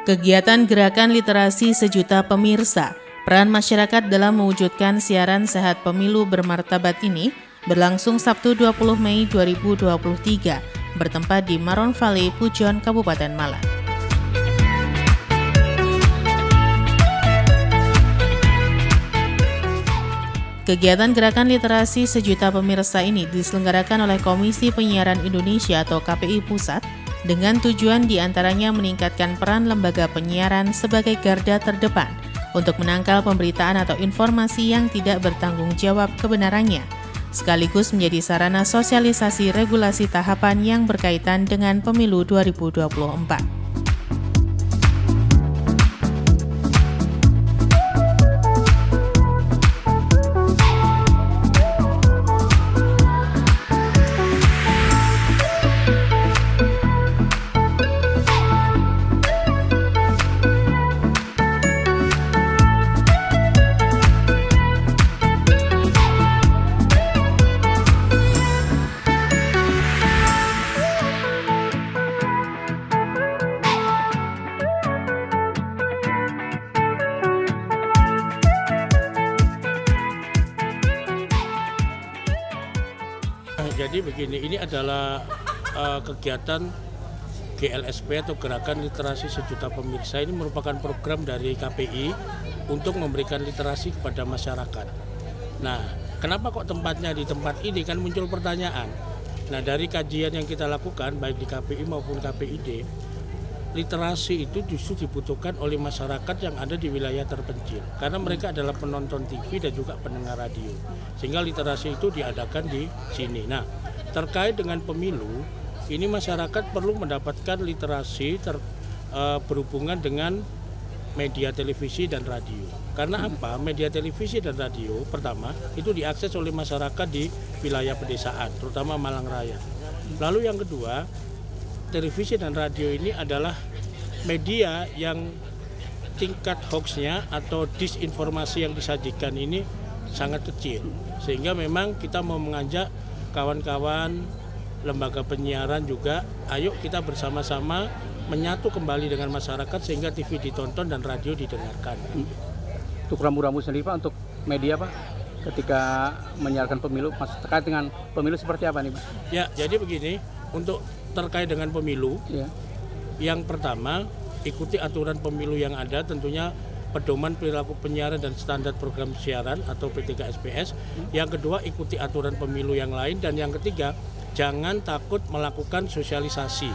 Kegiatan Gerakan Literasi Sejuta Pemirsa, peran masyarakat dalam mewujudkan siaran sehat pemilu bermartabat ini berlangsung Sabtu 20 Mei 2023, bertempat di Maron Valley, Pujon, Kabupaten Malang. Kegiatan Gerakan Literasi Sejuta Pemirsa ini diselenggarakan oleh Komisi Penyiaran Indonesia atau KPI Pusat dengan tujuan diantaranya meningkatkan peran lembaga penyiaran sebagai garda terdepan untuk menangkal pemberitaan atau informasi yang tidak bertanggung jawab kebenarannya, sekaligus menjadi sarana sosialisasi regulasi tahapan yang berkaitan dengan pemilu 2024. Jadi begini, ini adalah kegiatan GLSP atau Gerakan Literasi Sejuta Pemirsa. Ini merupakan program dari KPI untuk memberikan literasi kepada masyarakat. Nah, kenapa kok tempatnya di tempat ini? Kan muncul pertanyaan. Nah, dari kajian yang kita lakukan baik di KPI maupun KPID, literasi itu justru dibutuhkan oleh masyarakat yang ada di wilayah terpencil karena mereka adalah penonton TV dan juga pendengar radio, sehingga literasi itu diadakan di sini. Nah, terkait dengan pemilu ini masyarakat perlu mendapatkan literasi berhubungan dengan media televisi dan radio. Karena apa? Media televisi dan radio pertama itu diakses oleh masyarakat di wilayah pedesaan, terutama Malang Raya. Lalu yang kedua, televisi dan radio ini adalah media yang tingkat hoaxnya atau disinformasi yang disajikan ini sangat kecil. Sehingga memang kita mau mengajak kawan-kawan lembaga penyiaran juga, ayo kita bersama-sama menyatu kembali dengan masyarakat sehingga TV ditonton dan radio didengarkan. Untuk rambu-rambu sendiri Pak, untuk media Pak, ketika menyiarkan pemilu, terkait dengan pemilu seperti apa nih Pak? Ya, jadi begini, untuk terkait dengan pemilu, ya. Yang pertama, ikuti aturan pemilu yang ada, tentunya pedoman perilaku penyiaran dan standar program siaran atau P3SPS. Yang kedua, ikuti aturan pemilu yang lain. Dan yang ketiga, jangan takut melakukan sosialisasi.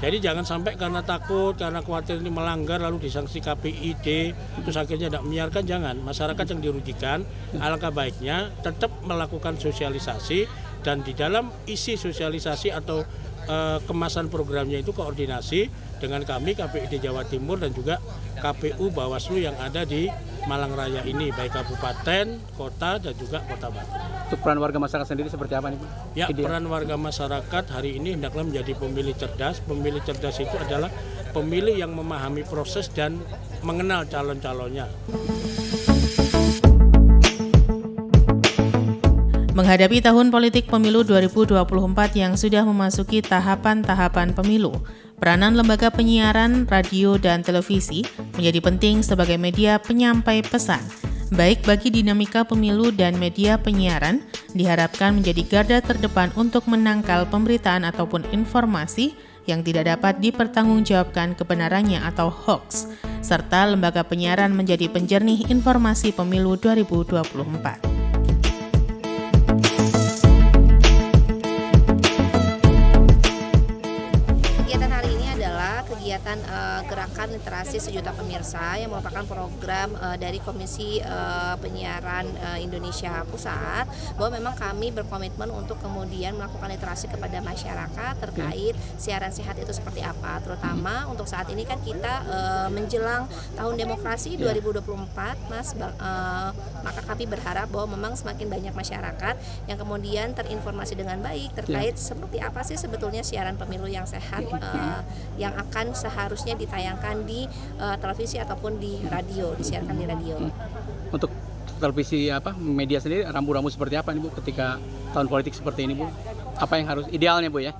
Jadi jangan sampai karena takut, karena khawatir ini melanggar lalu disanksi KPID, terus akhirnya tidak menyiarkan, jangan. Masyarakat yang dirugikan, alangkah baiknya tetap melakukan sosialisasi dan di dalam isi sosialisasi atau kemasan programnya itu koordinasi dengan kami KPID Jawa Timur dan juga KPU Bawaslu yang ada di Malang Raya ini, baik kabupaten, kota dan juga kota Batu. Untuk peran warga masyarakat sendiri seperti apa nih Pak? Ya, peran warga masyarakat hari ini hendaklah menjadi pemilih cerdas. Pemilih cerdas itu adalah pemilih yang memahami proses dan mengenal calon-calonnya. Menghadapi tahun politik pemilu 2024 yang sudah memasuki tahapan-tahapan pemilu, peranan lembaga penyiaran, radio, dan televisi menjadi penting sebagai media penyampai pesan. Baik bagi dinamika pemilu dan media penyiaran diharapkan menjadi garda terdepan untuk menangkal pemberitaan ataupun informasi yang tidak dapat dipertanggungjawabkan kebenarannya atau hoax, serta lembaga penyiaran menjadi penjernih informasi pemilu 2024. Kegiatan Gerakan Literasi Sejuta Pemirsa yang merupakan program dari Komisi Penyiaran Indonesia Pusat, bahwa memang kami berkomitmen untuk kemudian melakukan literasi kepada masyarakat terkait siaran sehat itu seperti apa, terutama untuk saat ini kan kita menjelang tahun demokrasi 2024 Mas, maka kami berharap bahwa memang semakin banyak masyarakat yang kemudian terinformasi dengan baik terkait seperti apa sih sebetulnya siaran pemilu yang sehat yang akan seharusnya ditayangkan di televisi ataupun di radio, disiarkan di radio. Untuk televisi media sendiri, rambu-rambu seperti apa nih Bu ketika tahun politik seperti ini Bu? Apa yang harus idealnya Bu ya?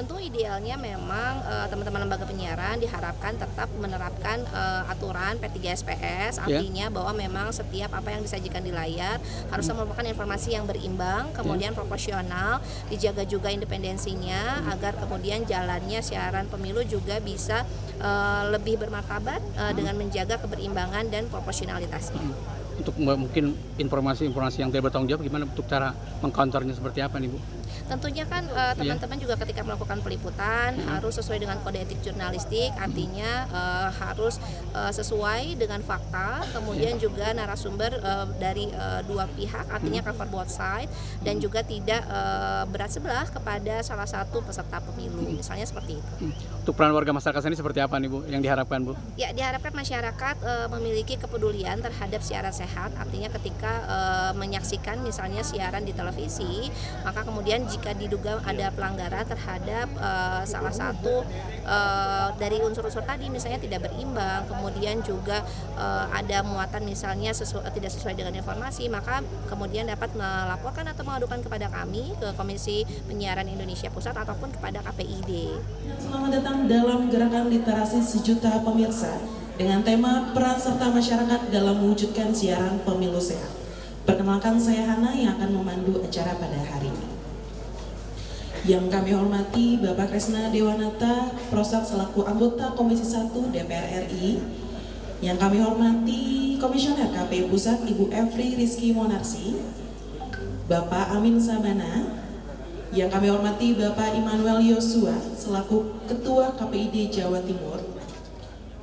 Tentu idealnya memang teman-teman lembaga penyiaran diharapkan tetap menerapkan aturan P3SPS, artinya bahwa memang setiap apa yang disajikan di layar harus merupakan informasi yang berimbang, kemudian proporsional, dijaga juga independensinya agar kemudian jalannya siaran pemilu juga bisa lebih bermartabat dengan menjaga keberimbangan dan proporsionalitasnya. Untuk mungkin informasi-informasi yang tidak bertanggung jawab, gimana untuk cara mengcounternya seperti apa nih Bu? Tentunya kan teman-teman juga ketika melakukan peliputan harus sesuai dengan kode etik jurnalistik, artinya harus sesuai dengan fakta, kemudian juga narasumber dari dua pihak, artinya cover both side, dan juga tidak berat sebelah kepada salah satu peserta pemilu, misalnya seperti itu. Untuk peran warga masyarakat ini seperti apa nih Bu, yang diharapkan Bu? Ya, diharapkan masyarakat memiliki kepedulian terhadap siaran sehat, artinya ketika menyaksikan misalnya siaran di televisi, maka kemudian jika diduga ada pelanggaran terhadap salah satu dari unsur-unsur tadi, misalnya tidak berimbang, kemudian juga ada muatan misalnya tidak sesuai dengan informasi, maka kemudian dapat melaporkan atau mengadukan kepada kami ke Komisi Penyiaran Indonesia Pusat ataupun kepada KPID. Selamat datang dalam gerakan literasi sejuta pemirsa dengan tema peran serta masyarakat dalam mewujudkan siaran pemilu sehat. Perkenalkan, saya Hana yang akan memandu acara pada hari ini. Yang kami hormati Bapak Kresna Dewanata, Prosak selaku anggota Komisi 1 DPR RI. Yang kami hormati Komisioner KPU Pusat Ibu Efri Rizky Monarsi, Bapak Amin Sabana. Yang kami hormati Bapak Immanuel Yosua selaku Ketua KPID Jawa Timur,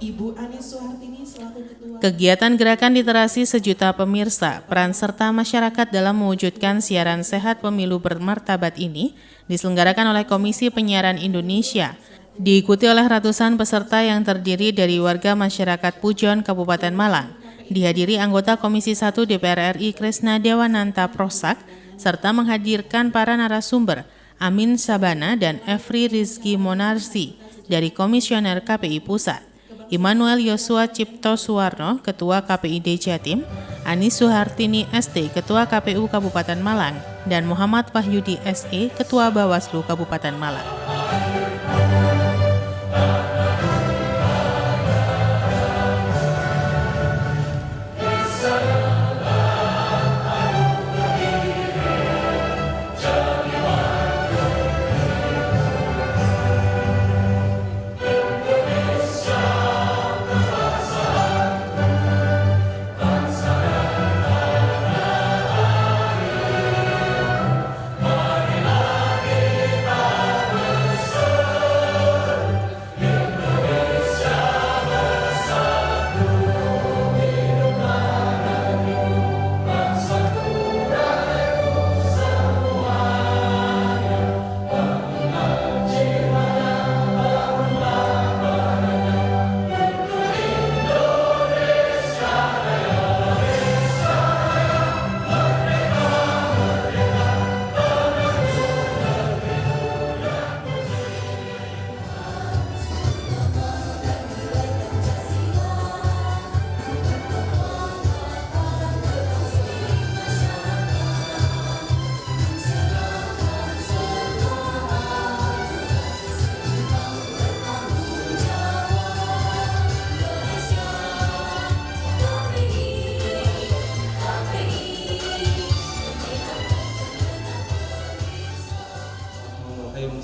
Ibu Anis Suhartini selaku Ketua. Kegiatan Gerakan Literasi Sejuta Pemirsa, peran serta masyarakat dalam mewujudkan siaran sehat pemilu bermartabat ini diselenggarakan oleh Komisi Penyiaran Indonesia, diikuti oleh ratusan peserta yang terdiri dari warga masyarakat Pujon, Kabupaten Malang, dihadiri anggota Komisi 1 DPR RI Kresna Dewanata Prosak, serta menghadirkan para narasumber Amin Sabana dan Efri Rizky Monarsi dari Komisioner KPI Pusat, Immanuel Yosua Cipto Suwarno, Ketua KPID Jatim, Anis Suhartini ST, Ketua KPU Kabupaten Malang, dan Muhammad Wahyudi SE, Ketua Bawaslu Kabupaten Malang.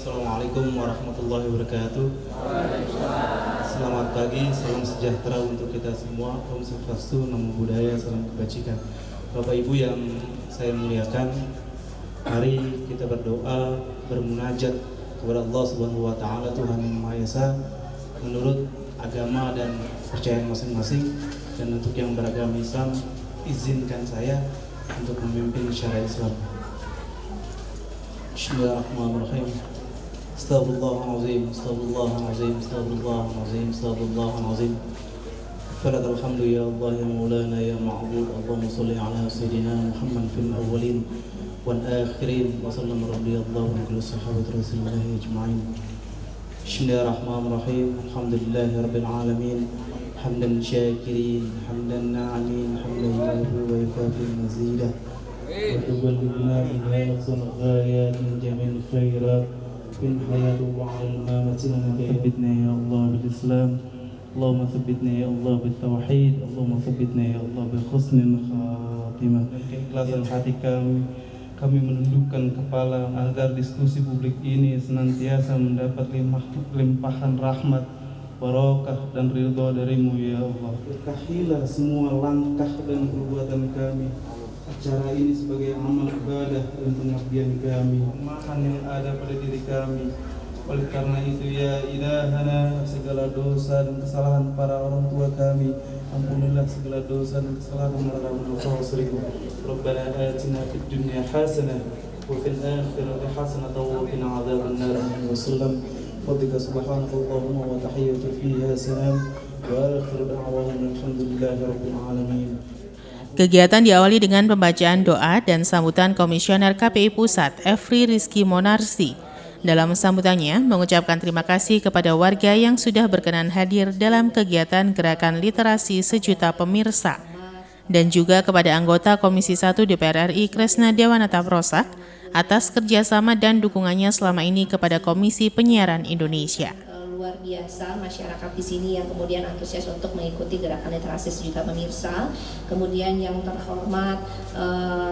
Assalamualaikum warahmatullahi wabarakatuh. Selamat pagi, salam sejahtera untuk kita semua. Om Swastiastu, Namo Buddhaya, salam kebajikan. Bapak Ibu yang saya muliakan, mari kita berdoa, bermunajat kepada Allah Subhanahu wa taala, Tuhan yang Maha Esa, menurut agama dan percayaan masing-masing. Dan untuk yang beragama Islam, izinkan saya untuk memimpin syariat Islam. Bismillahirrahmanirrahim. Astaghfirullahaladzim, astaghfirullahaladzim, astaghfirullahaladzim, astaghfirullahaladzim. Falakal hamdu ya Allah ya Maulana ya Ma'bud. Allahumma salli ala Sayyidina Muhammad fil awwalin wal akhirin. Wa sallam rabbi Allah wa kullu sahabat Rasulullah ajma'in. Bismillahirrahmanirrahim. Alhamdulillahi rabbil alamin. Hamdan syakirin, hamdan na'amin, hamdan yuhibbu wa yukafi mazidah. Wa tuballighna biha ghayat min jamil khairat. الحياة وعلى الممات ثبتنا يا الله بالإسلام اللهم ثبتنا يا الله بالتوحيد اللهم ثبتنا ya Allah بحسن الخاتمة. Keikhlasan hati kami menundukkan kepala agar diskusi publik ini senantiasa mendapat limpahan rahmat, barokah dan ridho darimu ya Allah. Berkahilah semua langkah dan perbuatan kami. Acara ini sebagai amal ibadah dan pengabdian kami. Kelemahan yang ada pada diri kami. Oleh karena itu ya ilahana, segala dosa dan kesalahan para orang tua kami ampunilah segala dosa dan kesalahan para orang tua seribu. Rabbana atina fid dunya hasanah wa fil akhirati hasanah wa qina adzaban nar. Wasallam fadlika subhanakallahumma wa tahiyyatu fiha salam wa akhiru da'wana alhamdulillahi rabbil alamin. Kegiatan diawali dengan pembacaan doa dan sambutan Komisioner KPI Pusat, Efri Rizky Monarsi. Dalam sambutannya, mengucapkan terima kasih kepada warga yang sudah berkenan hadir dalam kegiatan Gerakan Literasi Sejuta Pemirsa, dan juga kepada anggota Komisi 1 DPR RI Kresna Dewanata Prosak atas kerjasama dan dukungannya selama ini kepada Komisi Penyiaran Indonesia. Luar biasa masyarakat di sini yang kemudian antusias untuk mengikuti Gerakan Literasi Sejuta Pemirsa. Kemudian yang terhormat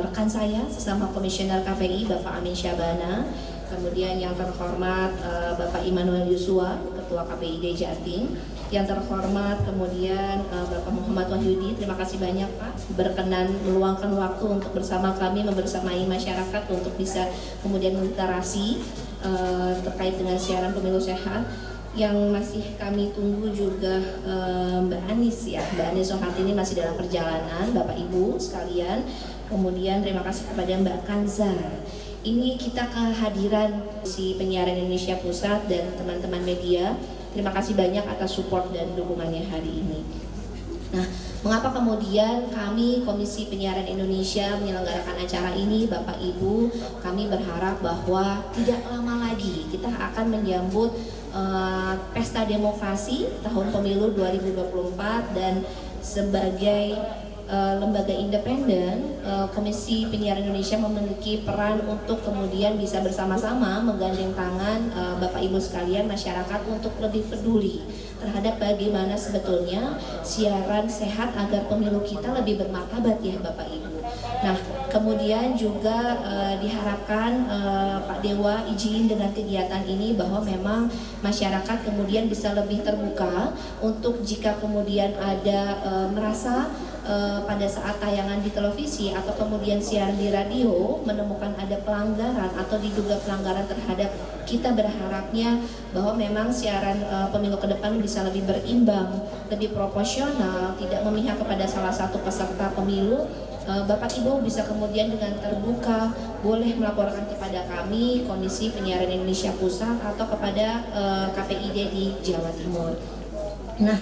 rekan saya sesama Komisioner KPI Bapak Amin Syabana. Kemudian yang terhormat Bapak Immanuel Yusua, Ketua KPID Jatim. Yang terhormat kemudian Bapak Muhammad Wahyudi, terima kasih banyak Pak berkenan meluangkan waktu untuk bersama kami membersamai masyarakat untuk bisa kemudian literasi terkait dengan siaran pemilu sehat. Yang masih kami tunggu juga Mbak Anis ya, Mbak Anis Soehartini masih dalam perjalanan, Bapak Ibu sekalian. Kemudian terima kasih kepada Mbak Kanza. Ini kita kehadiran si Penyiaran Indonesia Pusat dan teman-teman media. Terima kasih banyak atas support dan dukungannya hari ini. Nah, mengapa kemudian kami Komisi Penyiaran Indonesia menyelenggarakan acara ini, Bapak Ibu? Kami berharap bahwa tidak lama lagi kita akan menyambut Pesta Demokrasi tahun pemilu 2024 dan sebagai lembaga independen, Komisi Penyiaran Indonesia memiliki peran untuk kemudian bisa bersama-sama menggandeng tangan Bapak Ibu sekalian masyarakat untuk lebih peduli terhadap bagaimana sebetulnya siaran sehat agar pemilu kita lebih bermartabat ya Bapak Ibu. Nah, kemudian juga diharapkan Pak Dewa izin dengan kegiatan ini bahwa memang masyarakat kemudian bisa lebih terbuka untuk jika kemudian ada merasa pada saat tayangan di televisi atau kemudian siaran di radio menemukan ada pelanggaran atau diduga pelanggaran terhadap, kita berharapnya bahwa memang siaran pemilu ke depan bisa lebih berimbang, lebih proporsional, tidak memihak kepada salah satu peserta pemilu. Bapak Ibu bisa kemudian dengan terbuka boleh melaporkan kepada kami Komisi Penyiaran Indonesia Pusat atau kepada KPID di Jawa Timur. Nah,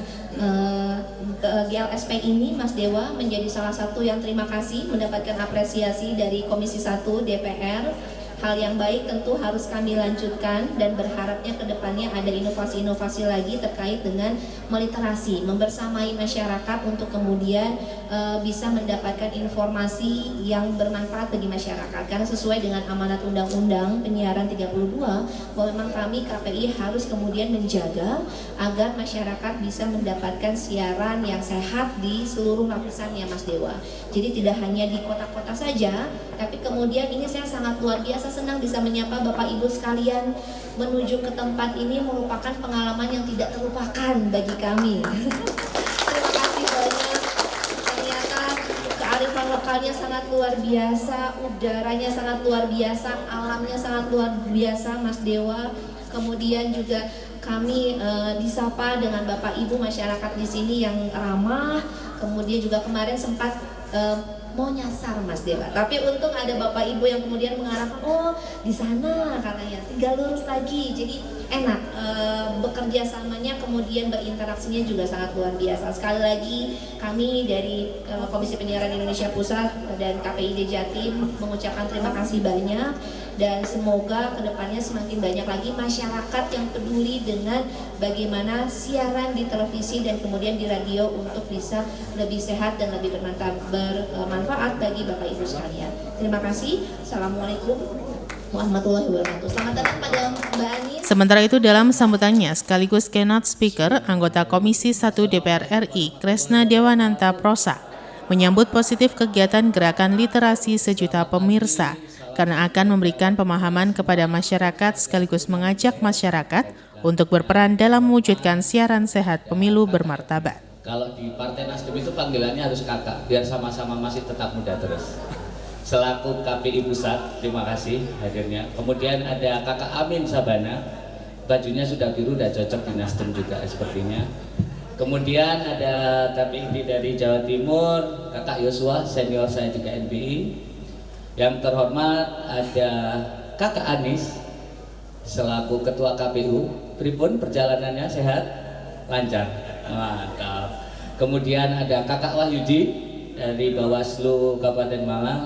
GLSP ini Mas Dewa menjadi salah satu yang terima kasih mendapatkan apresiasi dari Komisi 1 DPR. Hal yang baik tentu harus kami lanjutkan dan berharapnya ke depannya ada inovasi-inovasi lagi terkait dengan meliterasi, membersamai masyarakat untuk kemudian bisa mendapatkan informasi yang bermanfaat bagi masyarakat. Karena sesuai dengan amanat Undang-Undang Penyiaran 32, bahwa memang kami KPI harus kemudian menjaga agar masyarakat bisa mendapatkan siaran yang sehat di seluruh lapisannya Mas Dewa. Jadi tidak hanya di kota-kota saja, tapi kemudian ini saya sangat luar biasa senang bisa menyapa Bapak Ibu sekalian. Menuju ke tempat ini merupakan pengalaman yang tidak terlupakan bagi kami. Terima kasih banyak. Ternyata kearifan lokalnya sangat luar biasa, udaranya sangat luar biasa, alamnya sangat luar biasa Mas Dewa. Kemudian juga kami disapa dengan Bapak Ibu masyarakat di sini yang ramah. Kemudian juga kemarin sempat mau nyasar Mas Dewa, tapi untung ada Bapak Ibu yang kemudian mengarahkan, oh di sana katanya, tinggal lurus lagi. Jadi enak, bekerja samanya kemudian berinteraksinya juga sangat luar biasa. Sekali lagi kami dari Komisi Penyiaran Indonesia Pusat dan KPID Jatim mengucapkan terima kasih banyak, dan semoga kedepannya semakin banyak lagi masyarakat yang peduli dengan bagaimana siaran di televisi dan kemudian di radio untuk bisa lebih sehat dan lebih bermanfaat bagi Bapak Ibu sekalian. Terima kasih. Assalamualaikum. warahmatullahi wabarakatuh. Selamat datang pada Mbak Anis. Sementara itu dalam sambutannya sekaligus keynote speaker, anggota Komisi 1 DPR RI, Kresna Dewananta Prosa, menyambut positif kegiatan gerakan literasi sejuta pemirsa karena akan memberikan pemahaman kepada masyarakat sekaligus mengajak masyarakat untuk berperan dalam mewujudkan siaran sehat pemilu bermartabat. Kalau di Partai Nasdem itu panggilannya harus kakak, biar sama-sama masih tetap muda terus. Selaku KPI Pusat, terima kasih hadirnya. Kemudian ada kakak Amin Sabana, bajunya sudah biru, udah cocok di Nasdem juga sepertinya. Kemudian ada KPI dari Jawa Timur, kakak Yosua, senior saya juga NPI. Yang terhormat ada kakak Anis, selaku ketua KPU. Pripun perjalanannya, sehat? Lancar? Mantap. Kemudian ada kakak Wahyudi dari Bawaslu Kabupaten Malang.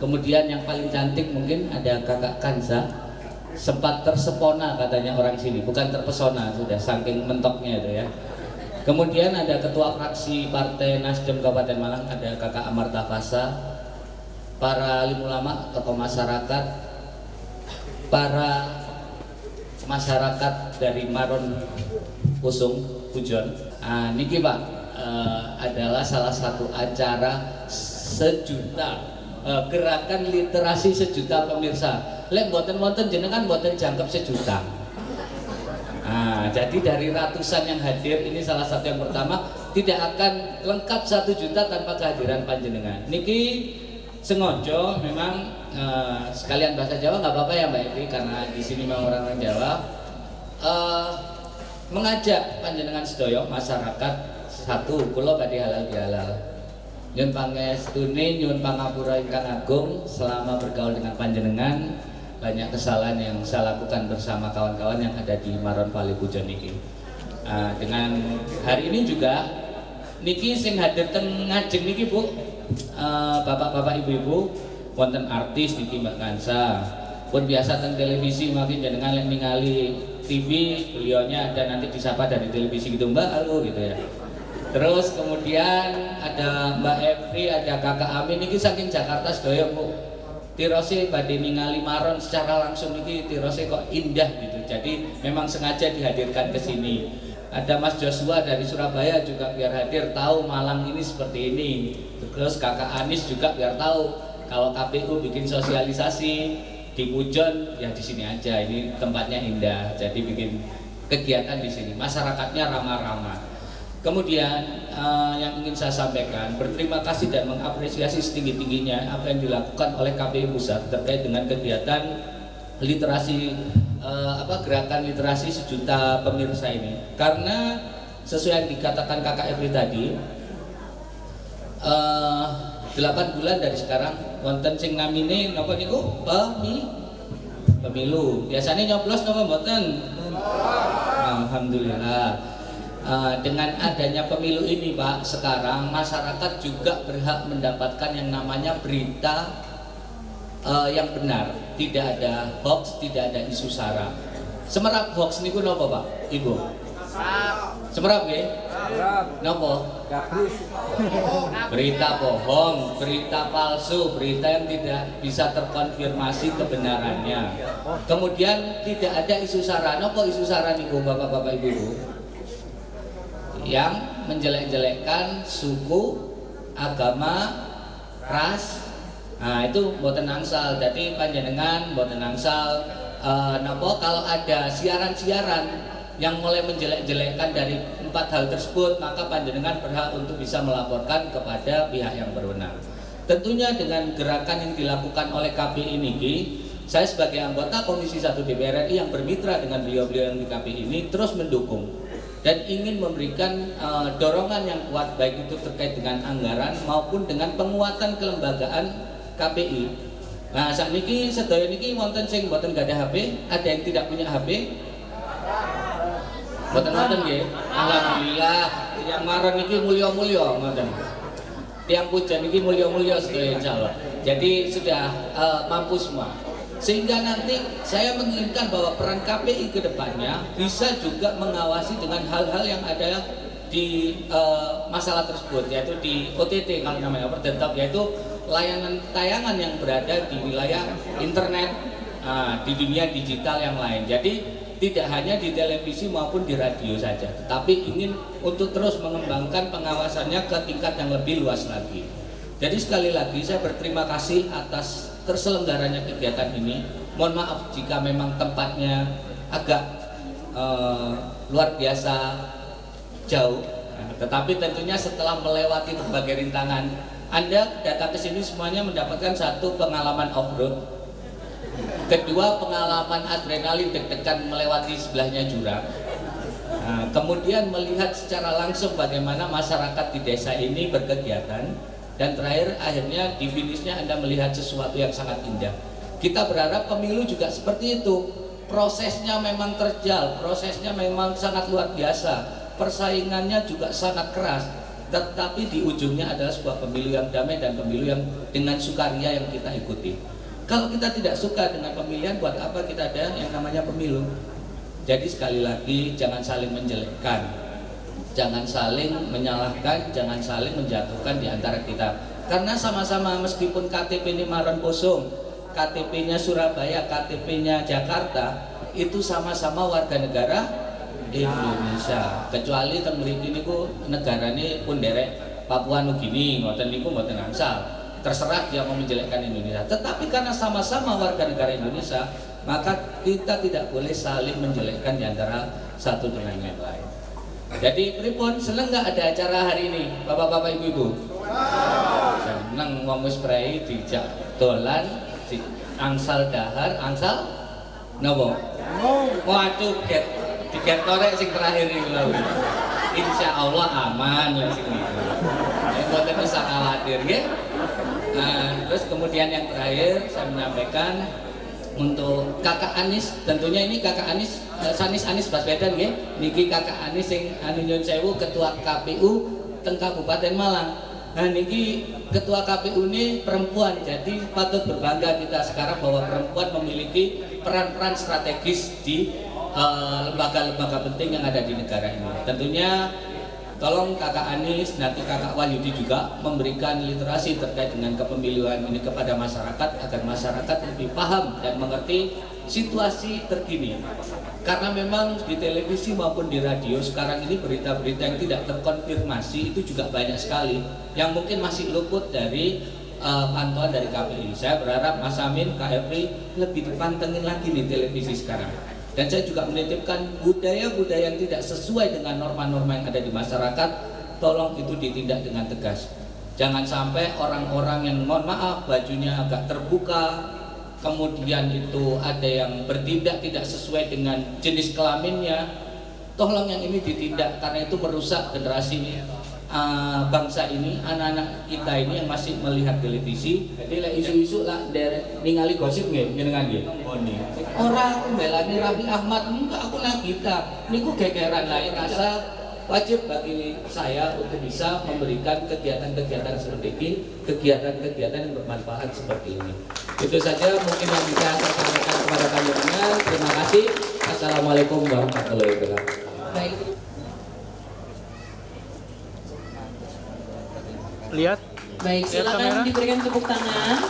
Kemudian yang paling cantik mungkin ada kakak Kansa, sempat tersepona katanya orang sini, bukan terpesona, sudah saking mentoknya itu ya. Kemudian ada ketua fraksi Partai Nasdem Kabupaten Malang, ada kakak Amarta Fasa, para alim ulama, tokoh masyarakat, para masyarakat dari Maron Usung, Pujon. Niki Pak, adalah salah satu acara sejuta gerakan literasi sejuta pemirsa. Lek boten jenengan boten jangkep sejuta. Jadi dari ratusan yang hadir ini salah satu yang pertama, tidak akan lengkap 1 juta tanpa kehadiran panjenengan. Niki sengaja memang sekalian bahasa Jawa nggak apa-apa ya Mbak Evi, karena di sini memang orang-orang Jawa. Mengajak panjenengan sedaya masyarakat satu, kula badhe halal bihalal. Nyuwun pangestune, nyuwun pangapura ingkang agung selama bergaul dengan panjenengan. Banyak kesalahan yang saya lakukan bersama kawan-kawan yang ada di Maron Valley Pujon niki. Dengan hari ini juga niki sing hadir teng ngajeng niki Bu, bapak-bapak ibu-ibu, wonten artis niki Mbak Kansa. Pun biasa teng televisi makin jenengan lek ningali TV, beliaunya ada nanti disapa dari televisi gitu, Mbak, halo gitu ya. Terus kemudian ada Mbak Evri, ada kakak Amin, ini saking Jakarta sedaya Bu. Tirose badhe ningali Maron secara langsung niki tirose kok indah gitu. Jadi memang sengaja dihadirkan ke sini. Ada Mas Joshua dari Surabaya juga biar hadir tahu Malang ini seperti ini. Terus kakak Anis juga biar tahu kalau KPU bikin sosialisasi di Pujon ya di sini aja. Ini tempatnya indah. Jadi bikin kegiatan di sini. Masyarakatnya ramah-ramah. Kemudian yang ingin saya sampaikan, berterima kasih dan mengapresiasi setinggi-tingginya apa yang dilakukan oleh KPU Pusat terkait dengan kegiatan literasi gerakan literasi sejuta pemirsa ini. Karena sesuai yang dikatakan Kakak Evri tadi, 8 bulan dari sekarang wonten sing namine napa niku? Pemilu. Biasanya nyoblos napa mboten? Alhamdulillah. Dengan adanya pemilu ini Pak, sekarang masyarakat juga berhak mendapatkan yang namanya berita yang benar, tidak ada hoax, tidak ada isu sara. Semerap hoax niku napa Pak, Ibu? Semerap nggih? Napa? Berita bohong, berita palsu, berita yang tidak bisa terkonfirmasi kebenarannya. Kemudian tidak ada isu sara. Napa isu sara niku Bapak-bapak Ibu? Yang menjelek-jelekkan suku, agama, ras. Nah itu mboten angsal. Jadi panjenengan mboten angsal kalau ada siaran-siaran yang mulai menjelek-jelekkan dari 4 hal tersebut, maka panjenengan berhak untuk bisa melaporkan kepada pihak yang berwenang. Tentunya dengan gerakan yang dilakukan oleh KPI niki, saya sebagai anggota Komisi 1 DPR RI yang bermitra dengan beliau-beliau yang di KPI ini terus mendukung dan ingin memberikan dorongan yang kuat baik itu terkait dengan anggaran maupun dengan penguatan kelembagaan KPI. Nah, saat niki sedaya niki wonten sing mboten gadah HP, ada yang tidak punya HP? Mboten nggih. Alhamdulillah, yang Maron niki mulya-mulya ngoten. Tiang Pujon niki mulya-mulya sedaya insyaallah. Jadi sudah mampu semua. Sehingga nanti saya menginginkan bahwa peran KPI ke depannya bisa juga mengawasi dengan hal-hal yang ada di masalah tersebut, yaitu di OTT kalau namanya overtop, yaitu layanan tayangan yang berada di wilayah internet di dunia digital yang lain. Jadi tidak hanya di televisi maupun di radio saja, tetapi ingin untuk terus mengembangkan pengawasannya ke tingkat yang lebih luas lagi. Jadi sekali lagi saya berterima kasih atas terselenggaranya kegiatan ini. Mohon maaf jika memang tempatnya agak luar biasa jauh, tetapi tentunya setelah melewati berbagai rintangan, Anda datang ke sini semuanya mendapatkan satu pengalaman off-road, kedua pengalaman adrenalin deg-degan melewati sebelahnya jurang, kemudian melihat secara langsung bagaimana masyarakat di desa ini berkegiatan, dan terakhir akhirnya di finishnya Anda melihat sesuatu yang sangat indah. Kita berharap pemilu juga seperti itu. Prosesnya memang terjal, prosesnya memang sangat luar biasa, persaingannya juga sangat keras, tetapi di ujungnya adalah sebuah pemilu yang damai dan pemilu yang dengan sukaria yang kita ikuti. Kalau kita tidak suka dengan pemilihan, buat apa kita ada yang namanya pemilu? Jadi sekali lagi, jangan saling menjelekkan, jangan saling menyalahkan, jangan saling menjatuhkan di antara kita. Karena sama-sama meskipun KTP ini Maron kosong, KTP-nya Surabaya, KTP-nya Jakarta, itu sama-sama warga negara Indonesia. Kecuali teng mriki niku negarane pun derek Papua Nugini, ngoten niku mboten angsal. Terserah dia mau menjelekkan Indonesia. Tetapi karena sama-sama warga negara Indonesia, maka kita tidak boleh saling menjelekkan di antara satu dengan yang lain. Jadi pripun, seneng nggak ada acara hari ini, bapak-bapak, ibu-ibu? Seneng, wong wis prei dijak dolan, angsal dahar, angsal nopo? Waduh, tiket torek sing terakhir iki lho. Insya Allah aman lah sing niku. Mboten usah khawatir nggih. Terus kemudian yang terakhir saya menyampaikan untuk Kakak Anies, tentunya ini Kakak Anies, Sanis Anies Baswedan nggih. Niki Kakak Anies sing nyuwun sewu ketua KPU teng Kabupaten Malang. Nah niki ketua KPU ini perempuan, jadi patut berbangga kita sekarang bahwa perempuan memiliki peran-peran strategis di lembaga-lembaga penting yang ada di negara ini. Tentunya tolong Kakak Anies, nanti Kakak Wahyudi juga memberikan literasi terkait dengan kepemiluan ini kepada masyarakat agar masyarakat lebih paham dan mengerti situasi terkini. Karena memang di televisi maupun di radio sekarang ini berita-berita yang tidak terkonfirmasi itu juga banyak sekali yang mungkin masih luput dari pantauan dari KPI. Saya berharap Mas Amin, KFI lebih dipantengin lagi di televisi sekarang. Dan saya juga menitipkan budaya-budaya yang tidak sesuai dengan norma-norma yang ada di masyarakat, tolong itu ditindak dengan tegas. Jangan sampai orang-orang yang mohon maaf bajunya agak terbuka, kemudian itu ada yang bertindak tidak sesuai dengan jenis kelaminnya, tolong yang ini ditindak karena itu merusak generasi bangsa ini, anak-anak kita ini yang masih melihat televisi. Jadi lek isu-isu lah ningali gosip nggih jenengan nggih. Orang belani Raffi Ahmad enggak, aku nang kita. Niku gegeran lain, rasa wajib bagi saya untuk bisa memberikan kegiatan-kegiatan seperti ini, kegiatan-kegiatan yang bermanfaat seperti ini. Itu saja mungkin yang bisa saya sampaikan kepada panjenengan. Terima kasih. Assalamualaikum warahmatullahi wabarakatuh. Baik. Lihat. Baik, silakan diberikan tepuk tangan.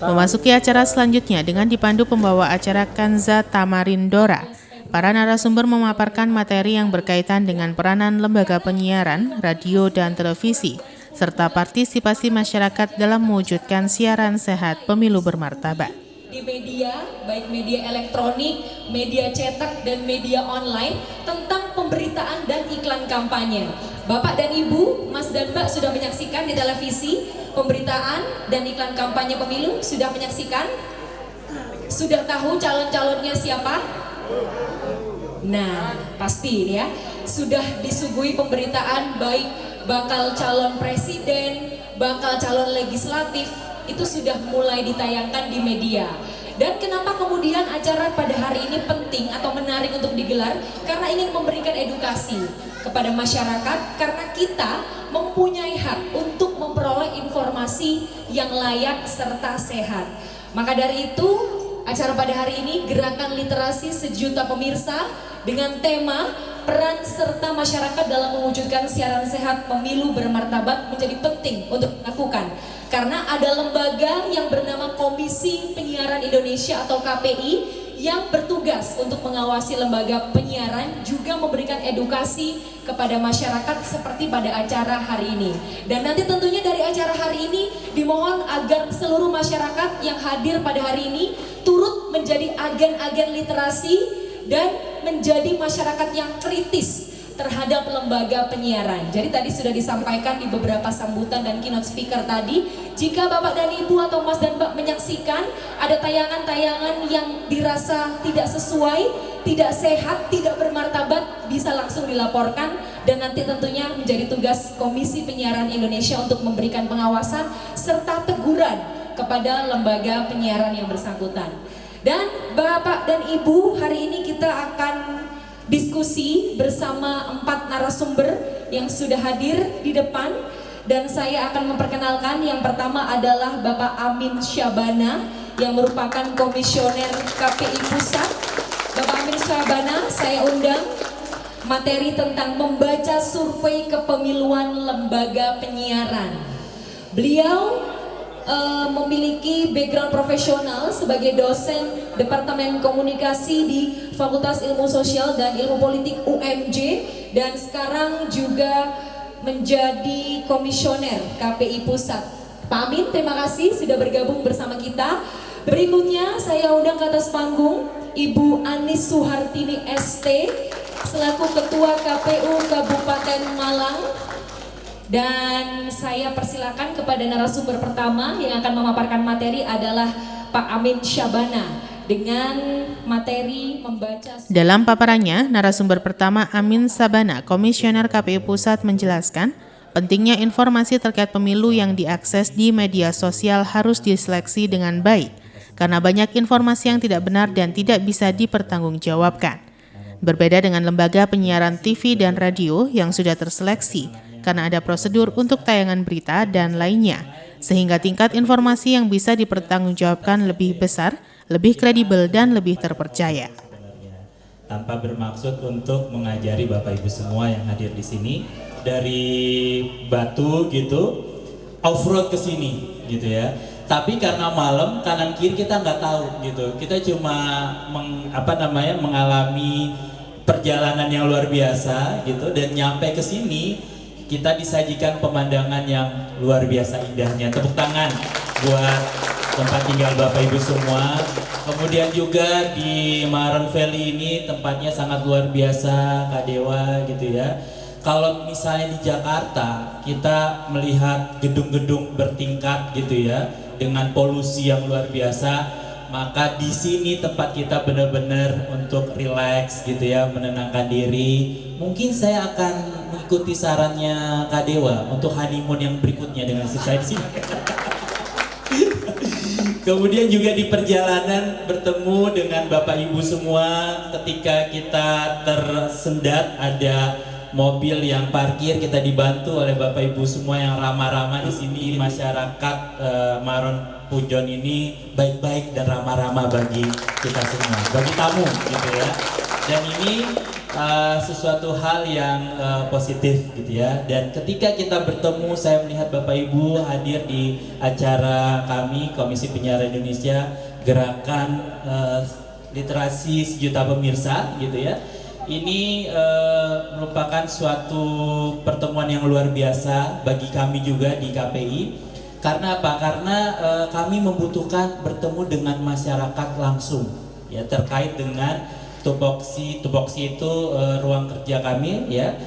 Memasuki acara selanjutnya dengan dipandu pembawa acara Kanza Tamarindora. Para narasumber memaparkan materi yang berkaitan dengan peranan lembaga penyiaran, radio, dan televisi, serta partisipasi masyarakat dalam mewujudkan siaran sehat pemilu bermartabat. Di media, baik media elektronik, media cetak, dan media online tentang pemberitaan dan iklan kampanye. Bapak dan Ibu, Mas dan Mbak sudah menyaksikan di televisi pemberitaan dan iklan kampanye pemilu? Sudah menyaksikan? Sudah tahu calon-calonnya siapa? Nah, pasti ya. Sudah disuguhi pemberitaan baik bakal calon presiden, bakal calon legislatif, itu sudah mulai ditayangkan di media. Dan kenapa kemudian acara pada hari ini penting atau menarik untuk digelar? Karena ingin memberikan edukasi kepada masyarakat, karena kita mempunyai hak untuk memperoleh informasi yang layak serta sehat. Maka dari itu, acara pada hari ini Gerakan Literasi Sejuta Pemirsa dengan tema peran serta masyarakat dalam mewujudkan siaran sehat pemilu bermartabat menjadi penting untuk dilakukan. Karena ada lembaga yang bernama Komisi Penyiaran Indonesia atau KPI yang bertugas untuk mengawasi lembaga penyiaran, juga memberikan edukasi kepada masyarakat seperti pada acara hari ini. Dan nanti tentunya dari acara hari ini dimohon agar seluruh masyarakat yang hadir pada hari ini turut menjadi agen-agen literasi dan menjadi masyarakat yang kritis terhadap lembaga penyiaran. Jadi tadi sudah disampaikan di beberapa sambutan dan keynote speaker tadi, jika Bapak dan Ibu atau Mas dan Mbak menyaksikan ada tayangan-tayangan yang dirasa tidak sesuai, tidak sehat, tidak bermartabat, bisa langsung dilaporkan, dan nanti tentunya menjadi tugas Komisi Penyiaran Indonesia untuk memberikan pengawasan serta teguran kepada lembaga penyiaran yang bersangkutan. Dan Bapak dan Ibu, hari ini kita akan diskusi bersama 4 narasumber yang sudah hadir di depan, dan saya akan memperkenalkan. Yang pertama adalah Bapak Amin Syabana yang merupakan komisioner KPI Pusat. Bapak Amin Syabana saya undang materi tentang membaca survei kepemiluan lembaga penyiaran. Beliau memiliki background profesional sebagai dosen Departemen Komunikasi di Fakultas Ilmu Sosial dan Ilmu Politik UMJ, dan sekarang juga menjadi komisioner KPI Pusat. Pak Amin, terima kasih sudah bergabung bersama kita. Berikutnya saya undang ke atas panggung Ibu Anis Suhartini ST selaku Ketua KPU Kabupaten Malang. Dan saya persilakan kepada narasumber pertama yang akan memaparkan materi adalah Pak Amin Syabana dengan materi membaca. Dalam paparannya, narasumber pertama Amin Syabana, Komisioner KPU Pusat, menjelaskan pentingnya informasi terkait pemilu yang diakses di media sosial harus diseleksi dengan baik, karena banyak informasi yang tidak benar dan tidak bisa dipertanggungjawabkan. Berbeda dengan lembaga penyiaran TV dan radio yang sudah terseleksi, karena ada prosedur untuk tayangan berita dan lainnya, sehingga tingkat informasi yang bisa dipertanggungjawabkan lebih besar, lebih kredibel, dan lebih terpercaya. Tanpa bermaksud untuk mengajari Bapak Ibu semua yang hadir di sini, dari Batu gitu, off-road ke sini gitu ya. Tapi karena malam, kanan kiri kita nggak tahu gitu. Kita cuma mengalami perjalanan yang luar biasa gitu, dan nyampe ke sini kita disajikan pemandangan yang luar biasa indahnya. Tepuk tangan buat tempat tinggal Bapak Ibu semua. Kemudian juga di Maron Valley ini tempatnya sangat luar biasa, Kak Dewa gitu ya. Kalau misalnya di Jakarta kita melihat gedung-gedung bertingkat gitu ya, dengan polusi yang luar biasa, maka di sini tempat kita benar-benar untuk relax gitu ya, menenangkan diri. Mungkin saya akan mengikuti sarannya Kak Dewa untuk honeymoon yang berikutnya dengan saya di sini. Kemudian juga di perjalanan bertemu dengan Bapak Ibu semua, ketika kita tersendat ada mobil yang parkir, kita dibantu oleh Bapak Ibu semua yang ramah-ramah di sini. Masyarakat Maron Pujon ini baik-baik dan ramah-ramah bagi kita semua, bagi tamu gitu ya. Dan ini sesuatu hal yang positif gitu ya. Dan ketika kita bertemu, saya melihat Bapak Ibu hadir di acara kami Komisi Penyiaran Indonesia, Gerakan Literasi Sejuta Pemirsa gitu ya. Ini merupakan suatu pertemuan yang luar biasa bagi kami juga di KPI. Karena apa? Karena kami membutuhkan bertemu dengan masyarakat langsung ya, terkait dengan tupoksi itu ruang kerja kami ya,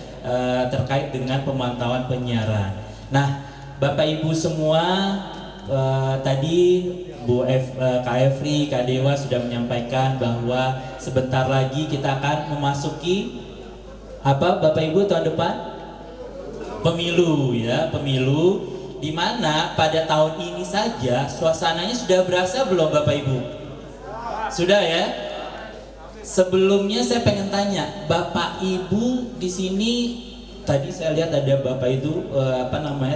terkait dengan pemantauan penyiaran. Nah, Bapak Ibu semua, tadi Kak Efri, Kak Dewa sudah menyampaikan bahwa sebentar lagi kita akan memasuki apa Bapak Ibu tahun depan? Pemilu ya, pemilu, di mana pada tahun ini saja suasananya sudah berasa belum Bapak Ibu? Sudah ya? Sebelumnya saya pengen tanya, Bapak Ibu di sini tadi saya lihat ada Bapak itu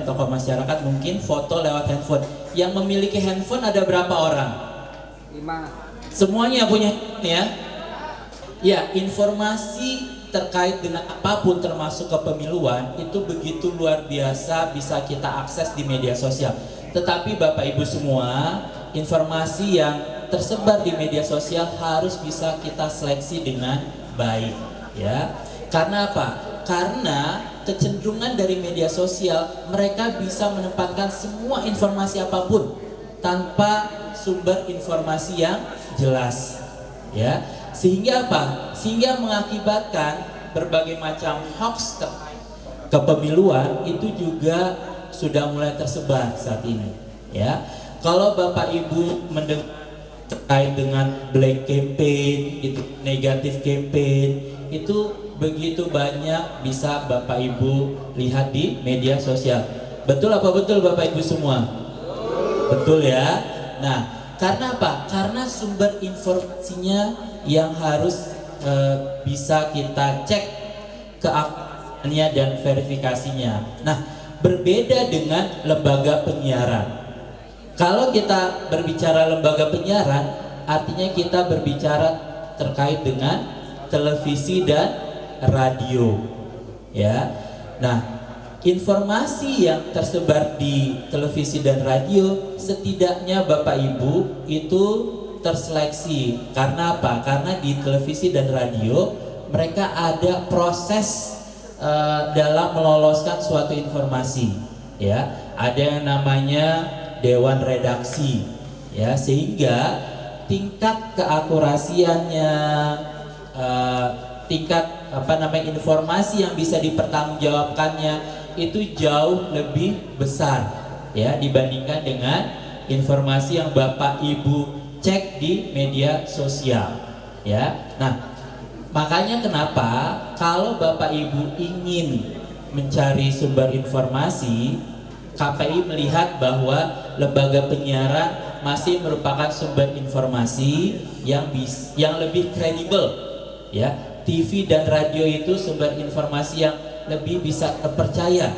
tokoh masyarakat, mungkin foto lewat handphone. Yang memiliki handphone ada berapa orang? 5. Semuanya punya ya? Ya, informasi terkait dengan apapun termasuk kepemiluan itu begitu luar biasa bisa kita akses di media sosial. Tetapi Bapak Ibu semua, informasi yang tersebar di media sosial harus bisa kita seleksi dengan baik, ya. Karena apa? Karena kecenderungan dari media sosial, mereka bisa menempatkan semua informasi apapun tanpa sumber informasi yang jelas, ya. Sehingga apa? Sehingga mengakibatkan berbagai macam hoax kepemiluan itu juga sudah mulai tersebar saat ini, ya. Kalau Bapak Ibu mendengar terkait dengan black campaign, itu negatif campaign, itu begitu banyak bisa Bapak Ibu lihat di media sosial. Betul apa betul Bapak Ibu semua? Betul ya. Nah, karena apa? Karena sumber informasinya yang harus bisa kita cek keakuannya dan verifikasinya. Nah, berbeda dengan lembaga penyiaran. Kalau kita berbicara lembaga penyiaran, artinya kita berbicara terkait dengan televisi dan radio, ya. Nah, informasi yang tersebar di televisi dan radio setidaknya Bapak Ibu itu terseleksi. Karena apa? Karena di televisi dan radio mereka ada proses dalam meloloskan suatu informasi, ya. Ada yang namanya dewan redaksi, ya, sehingga tingkat keakurasiannya, tingkat informasi yang bisa dipertanggungjawabkannya itu jauh lebih besar, ya, dibandingkan dengan informasi yang Bapak Ibu cek di media sosial, ya. Nah, makanya kenapa kalau Bapak Ibu ingin mencari sumber informasi, KPI melihat bahwa lembaga penyiaran masih merupakan sumber informasi yang lebih kredibel, ya. TV dan radio itu sumber informasi yang lebih bisa terpercaya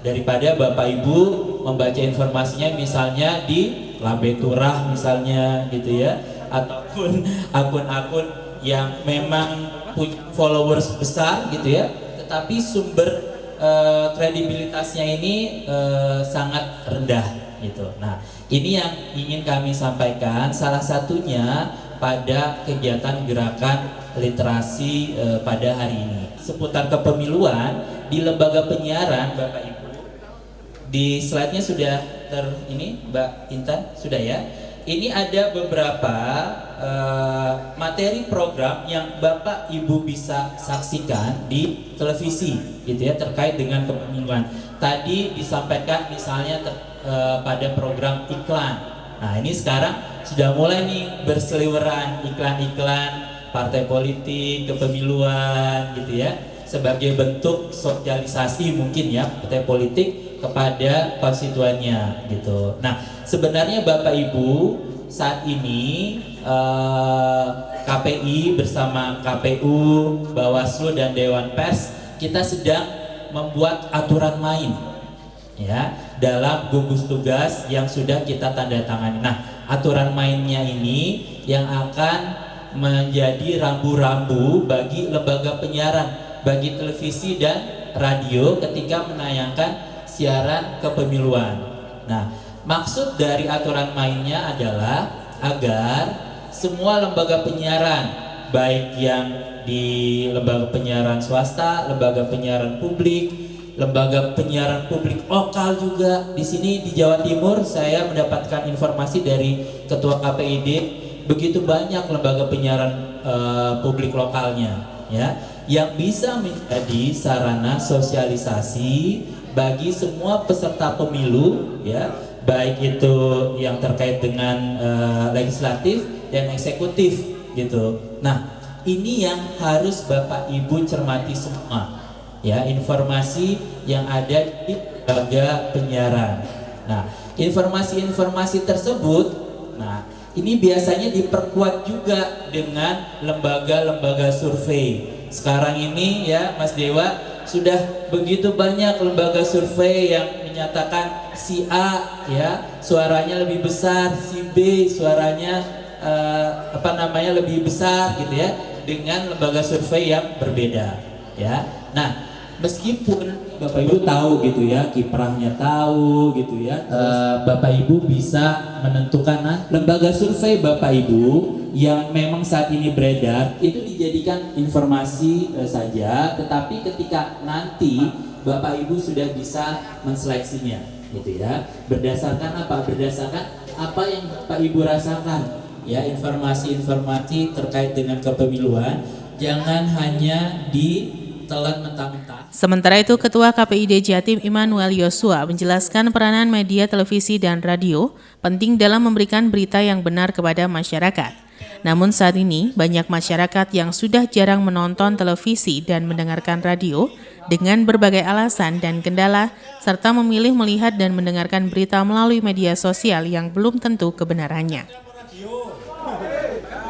daripada Bapak Ibu membaca informasinya misalnya di Lambe Turah misalnya gitu, ya, ataupun akun-akun yang memang punya followers besar gitu, ya, tetapi sumber kredibilitasnya ini sangat rendah gitu. Nah, ini yang ingin kami sampaikan, salah satunya pada kegiatan gerakan literasi pada hari ini seputar kepemiluan di lembaga penyiaran. Bapak Ibu, di slide-nya sudah ini Mbak Intan sudah, ya. Ini ada beberapa materi program yang Bapak Ibu bisa saksikan di televisi gitu, ya, terkait dengan kepemiluan. Tadi disampaikan misalnya pada program iklan. Nah, ini sekarang sudah mulai nih berseliweran iklan-iklan partai politik, kepemiluan gitu, ya, sebagai bentuk sosialisasi mungkin, ya, partai politik kepada konstituennya gitu. Nah, sebenarnya Bapak Ibu saat ini KPI bersama KPU, Bawaslu dan Dewan Pers kita sedang membuat aturan main, ya, dalam gugus tugas yang sudah kita tanda tangani. Nah, aturan mainnya ini yang akan menjadi rambu-rambu bagi lembaga penyiaran, bagi televisi dan radio ketika menayangkan siaran kepemiluan. Nah, maksud dari aturan mainnya adalah agar semua lembaga penyiaran, baik yang di lembaga penyiaran swasta, lembaga penyiaran publik, lembaga penyiaran publik lokal juga. Di sini di Jawa Timur saya mendapatkan informasi dari Ketua KPID, begitu banyak lembaga penyiaran publik lokalnya, ya, yang bisa menjadi sarana sosialisasi bagi semua peserta pemilu, ya, baik itu yang terkait dengan legislatif dan eksekutif gitu. Nah, ini yang harus Bapak Ibu cermati semua, ya, informasi yang ada di lembaga penyiaran. Nah, informasi-informasi tersebut, nah, ini biasanya diperkuat juga dengan lembaga-lembaga survei. Sekarang ini, ya, Mas Dewa, sudah begitu banyak lembaga survei yang menyatakan si A, ya, suaranya lebih besar, si B suaranya lebih besar gitu, ya, dengan lembaga survei yang berbeda. ya. Nah, meskipun Bapak Ibu tahu gitu ya, kiprahnya tahu gitu ya, Bapak Ibu bisa menentukan lembaga survei Bapak Ibu yang memang saat ini beredar itu dijadikan informasi saja, tetapi ketika nanti Bapak Ibu sudah bisa menseleksinya gitu ya, berdasarkan apa? Berdasarkan apa yang Bapak Ibu rasakan ya, informasi-informasi terkait dengan kepemiluan, jangan hanya ditelan mentah-mentah. Sementara itu, Ketua KPID Jatim Immanuel Yosua menjelaskan peranan media televisi dan radio penting dalam memberikan berita yang benar kepada masyarakat. Namun saat ini, banyak masyarakat yang sudah jarang menonton televisi dan mendengarkan radio dengan berbagai alasan dan kendala, serta memilih melihat dan mendengarkan berita melalui media sosial yang belum tentu kebenarannya.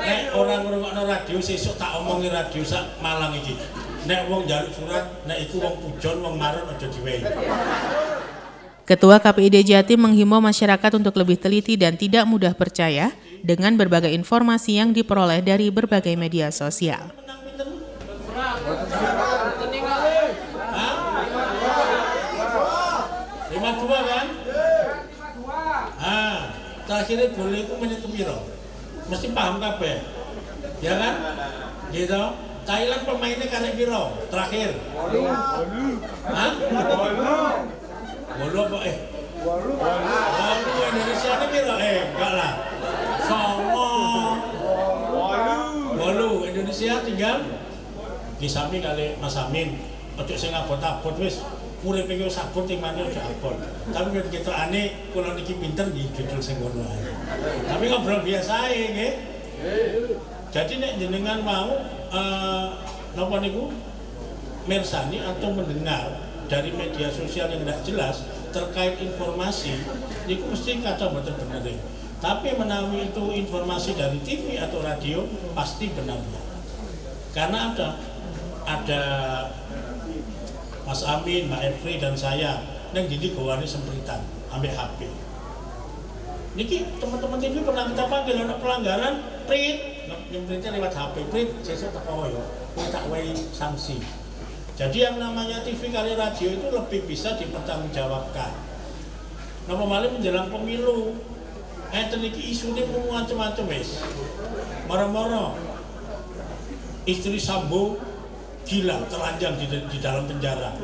Nek orang ngrungokno radio sesuk tak omongi radio sak Malang iki. Nek wong njaluk surat, nek iku wong pujon, wong marun aja diwehi. Ketua KPID Jatim menghimbau masyarakat untuk lebih teliti dan tidak mudah percaya dengan berbagai informasi yang diperoleh dari berbagai media sosial. 52 kan? Terakhirnya boleh itu menyentuh piro. Mesti paham kabeh. Ya kan? Gitu. Thailand pemainnya karek piro? Terakhir. Hah? Bolu apa Bolu Indonesia ini piro? Enggak lah. Songo. Bolu Indonesia tinggal di samping kali Mas Amin. Ojo sing abot-abot wis. Urip iki wis abot ting maneh ojo abot. Tapi yen kita aneh kula niki pinter nggih jujur sing ngono ae. Tapi ngobrol biasa ae nggih. Jadi nek jenengan mau napa niku mirsani atau mendengar dari media sosial yang tidak jelas terkait informasi niku mesti kata mboten bener. Tapi menawi itu informasi dari TV atau radio pasti benarnya. Karena ada Mas Amin, Mbak Efri dan saya yang jadi gawani sempritan ambil HP. Niki teman-teman TV pernah kita panggil anak pelanggaran, print, nyempritnya lewat HP, print, saya teko yo, tak wae sanksi. Jadi yang namanya TV kali radio itu lebih bisa dipertanggungjawabkan. Napa malih menjelang pemilu, niki isune macam-macam wis. Moro-moro istri Sambo gila, telanjang di dalam penjara.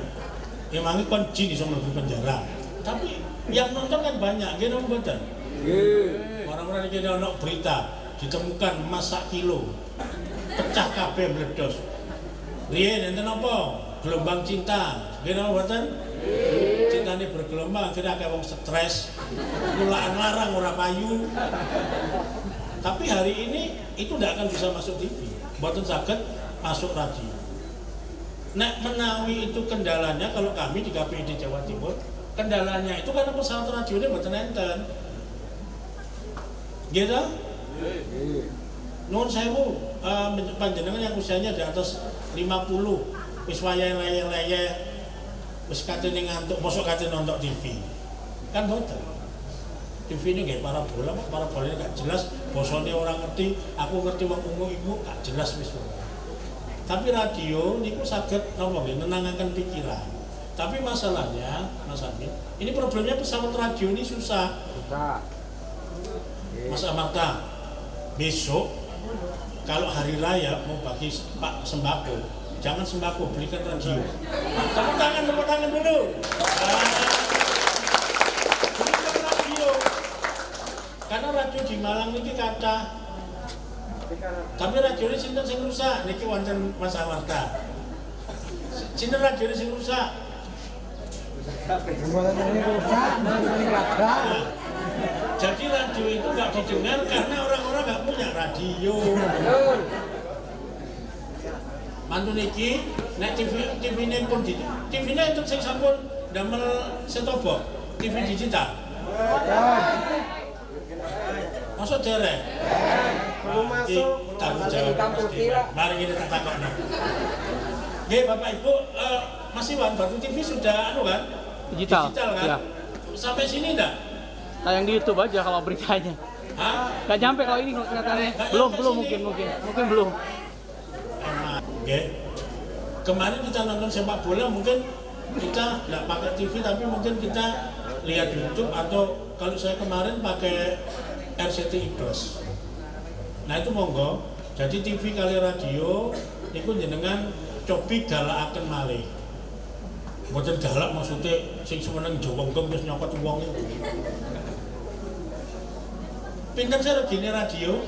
Emangnya kon jin iso mlebu penjara. Tapi yang nonton kan banyak, nggih napa mboten? Nggih. Orang-orang iki ono berita ditemukan emas 1 kilo. Pecah kabeh meledos. Riyen enten apa? Gelombang cinta. Nggih napa mboten? Nggih. Cintane bergelombang, akhirnya akeh wong stres. Kulaan larang ora payu. Tapi hari ini itu tidak akan bisa masuk TV. Mboten saged masuk radio. Nek menawi itu kendalanya kalau kami di KPID Jawa Timur, kendalanya itu karena pesawat radio ini mboten enten. Gitu? Nuwun sewu, panjenengan yang usianya di atas 50, wis wayahe leye-leye, wis katene ngantuk, mosok katene nonton TV. Kan mboten. TV ini nggih para bola ini gak jelas, bosone orang ngerti, aku ngerti wong ungu-ungu gak jelas wis. Tapi radio niku saged napa nggih nenangaken pikiran. Tapi masalahnya, Mas Amin, ini problemnya pesawat radio ini susah. Mas Amarta, besok kalau hari raya mau bagi Pak sembako, jangan sembako, belikan radio. Tepuk tangan dulu. Belikan radio. Karena radio di Malang ini kata tapi radio ini sinten sing rusak niki wonten Mas Amarta. Sinten radio ini sing rusak? Jadi radio itu nggak didengar karena orang-orang nggak punya radio. Mantu niki nek TV ini pun TV ini itu sing sampun damel setobok TV digital. Masuk derek. Belum masuk. Tanggung jawab pasti. Mari kita takokno. Nggih Bapak Ibu, Mas Iwan, Batu TV sudah kan? Digital kan? Ya. Sampai sini enggak? Tayang di YouTube aja kalau beritanya. Hah? Gak nyampe kalau ini kelihatannya. Belum mungkin belum. Nggih. Kemarin kita nonton sepak bola mungkin kita nggak pakai TV tapi mungkin kita lihat YouTube atau kalau saya kemarin pakai RCTI Plus. Nah itu monggo. Jadi TV kali radio itu jenengan cobi galakaken malih. Mboten galak maksudnya sing semeneng jowonggong wis nyokot wong itu. Pinten sih regine radio?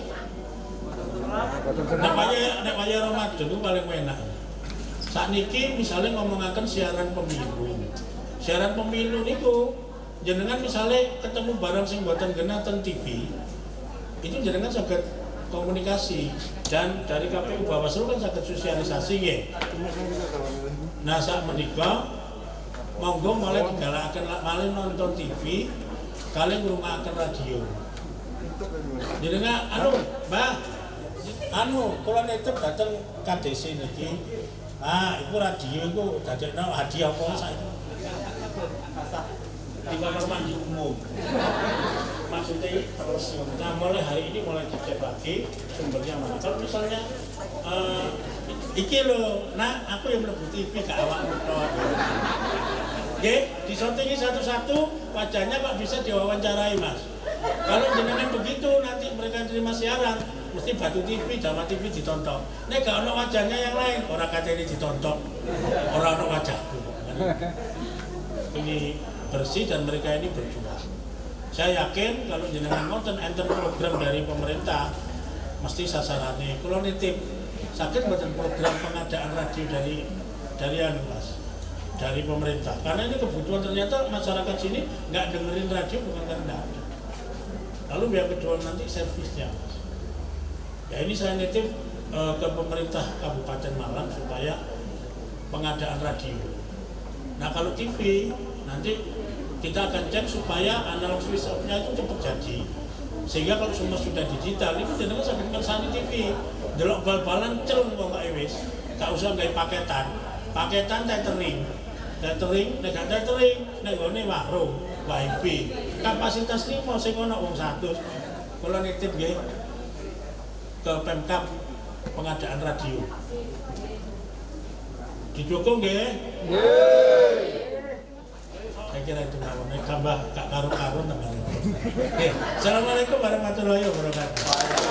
Nek waya Ramadan itu paling enak. Sakniki misalnya ngomongaken siaran pemilu. Siaran pemilu niku jenengan misalnya ketemu barang sing mboten genah ten TV. Itu jenengan saged komunikasi dan dari KPU Bawaslu kan saged sosialisasi nggih. Nah sak menika monggo mulai digalakaken malih nonton TV, kalian ngrungokaken radio. Jenengan Mbah, kula nitip dateng KDC niki. Iku radio iku dadekno hadiah apa saiki? Di kamar mandi umum. Maksudnya terus, nah mulai hari ini mulai dicek lagi sumbernya mana. Kalau misalnya iki lho, aku yang mlebu TV gak awakmu tok. Nggih, disontingi satu-satu wajahnya Pak bisa diwawancarai Mas. Kalau jenengan begitu nanti mereka terima siaran mesti Batu TV, Dama TV ditonton. Nek gak ono wajahnya yang lain, orang kata ini ditonton. Orang ono wajahku. Ini bersih dan mereka ini berjuang. Saya yakin kalau jenengan nonton enten program dari pemerintah mesti sasarannya. Kalau nitip sakit buatan program pengadaan radio dari Mas, dari pemerintah. Karena ini kebutuhan ternyata masyarakat sini nggak dengerin radio bukan karena nggak ada. Lalu yang kedua nanti servisnya. Ya ini saya nitip ke pemerintah Kabupaten Malang supaya pengadaan radio. Nah kalau TV nanti kita akan cek supaya analog switch off-nya itu cepat jadi. Sehingga kalau semua sudah digital, itu jenengan sampai kersani TV. Delok bal-balan celung kok wis. Gak usah gawe paketan. Paketan tethering. Nek gak tethering nek gone warung, wifi. Kapasitas 5 sing ono wong 100. Kula nitip nggih ke Pemkab pengadaan radio. Didukung nggih? Nggih. Saya kira itu namanya tambah gak karu-karuan namanya. Assalamualaikum warahmatullahi wabarakatuh.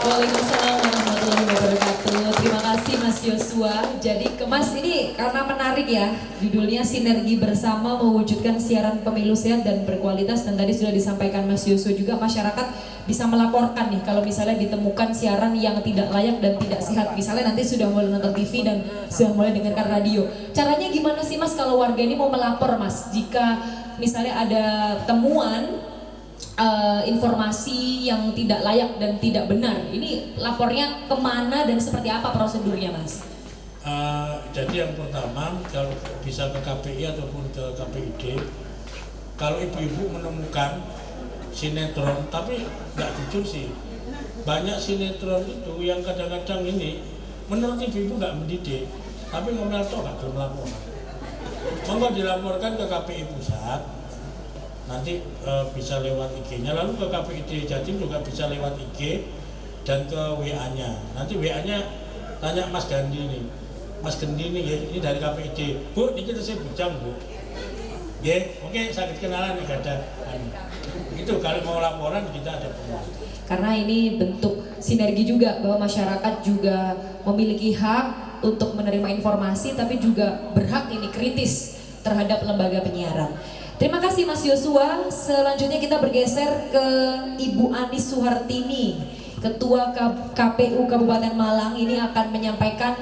Waalaikumsalam warahmatullahi wabarakatuh. Terima kasih Mas Yosua. Jadi Mas ini karena menarik ya, judulnya Sinergi Bersama Mewujudkan Siaran Pemilu Sehat dan Berkualitas, dan tadi sudah disampaikan Mas Yosua juga masyarakat bisa melaporkan nih kalau misalnya ditemukan siaran yang tidak layak dan tidak sehat. Misalnya nanti sudah mulai nonton TV dan sudah mulai dengarkan radio. Caranya gimana sih Mas kalau warga ini mau melapor Mas jika misalnya ada temuan informasi yang tidak layak dan tidak benar, ini lapornya kemana dan seperti apa prosedurnya Mas? Jadi yang pertama kalau bisa ke KPI ataupun ke KPID, kalau ibu-ibu menemukan sinetron, tapi nggak jujur sih, banyak sinetron itu yang kadang-kadang ini menurut ibu-ibu nggak mendidik, tapi ngomel toh nggak belum laporan. Monggo dilaporkan ke KPI Pusat, nanti bisa lewat IG-nya, lalu ke KPID Jatim juga bisa lewat IG dan ke WA-nya. Nanti WA-nya tanya Mas Gandhi nih, Mas Gandhi nih ya, ini dari KPID. Bu, ini kita saya bujang Bu. Ya, oke, sakit kenalan nih ada. Itu kalau mau laporan kita ada penguat. Karena ini bentuk sinergi juga bahwa masyarakat juga memiliki hak untuk menerima informasi, tapi juga berhak ini kritis terhadap lembaga penyiaran. Terima kasih Mas Yosua. Selanjutnya kita bergeser ke Ibu Anis Suhartini, Ketua KPU Kabupaten Malang. Ini akan menyampaikan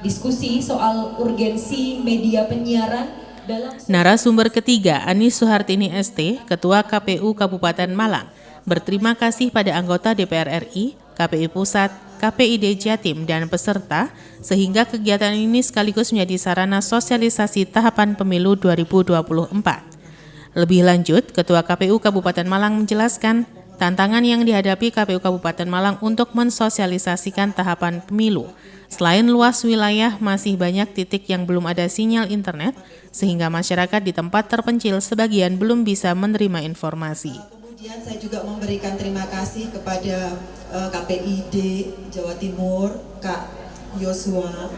diskusi soal urgensi media penyiaran dalam... Narasumber ketiga, Anis Suhartini ST, Ketua KPU Kabupaten Malang, berterima kasih pada anggota DPR RI, KPI Pusat, KPID Jatim, dan peserta, sehingga kegiatan ini sekaligus menjadi sarana sosialisasi tahapan pemilu 2024. Lebih lanjut, Ketua KPU Kabupaten Malang menjelaskan tantangan yang dihadapi KPU Kabupaten Malang untuk mensosialisasikan tahapan pemilu. Selain luas wilayah, masih banyak titik yang belum ada sinyal internet, sehingga masyarakat di tempat terpencil sebagian belum bisa menerima informasi. Kemudian saya juga memberikan terima kasih kepada KPID Jawa Timur, Kak Yosua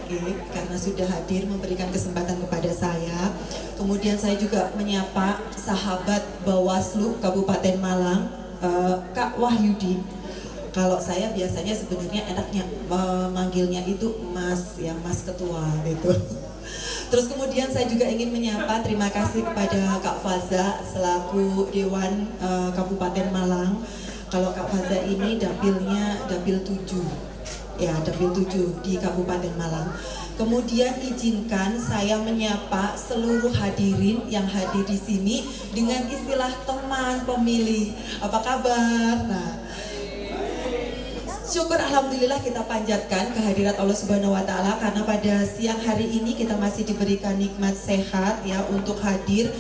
karena sudah hadir memberikan kesempatan kepada saya. Kemudian saya juga menyapa sahabat Bawaslu Kabupaten Malang, Kak Wahyudi. Kalau saya biasanya sebenarnya enaknya memanggilnya itu Mas, ya Mas Ketua gitu. Terus kemudian saya juga ingin menyapa, terima kasih kepada Kak Faza selaku Dewan Kabupaten Malang. Kalau Kak Faza ini dapilnya dapil 7, ya dapil 7 di Kabupaten Malang. Kemudian izinkan saya menyapa seluruh hadirin yang hadir di sini dengan istilah teman pemilih. Apa kabar? Nah, syukur alhamdulillah kita panjatkan kehadirat Allah Subhanahu wa taala karena pada siang hari ini kita masih diberikan nikmat sehat ya untuk hadir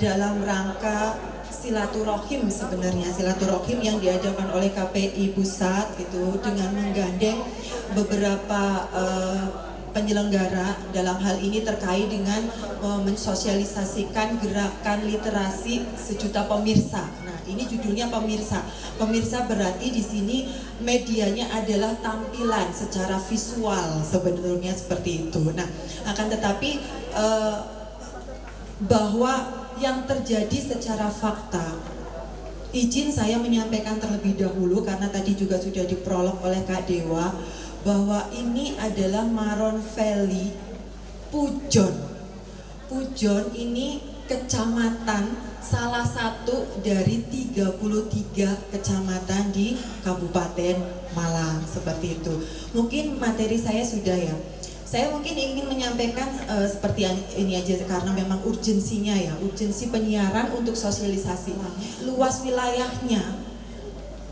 dalam rangka silaturahim, sebenarnya silaturahim yang diadakan oleh KPI Pusat gitu dengan menggandeng beberapa penyelenggara dalam hal ini terkait dengan mensosialisasikan gerakan literasi sejuta pemirsa. Nah, ini judulnya pemirsa. Pemirsa berarti di sini medianya adalah tampilan secara visual sebenarnya seperti itu. Nah, akan tetapi bahwa yang terjadi secara fakta, izin saya menyampaikan terlebih dahulu karena tadi juga sudah diprolog oleh Kak Dewa bahwa ini adalah Maron Valley Pujon. Pujon ini kecamatan, salah satu dari 33 kecamatan di Kabupaten Malang, seperti itu. Mungkin materi saya sudah ya. Saya mungkin ingin menyampaikan seperti ini aja karena memang urgensinya ya, urgensi penyiaran untuk sosialisasi. Luas wilayahnya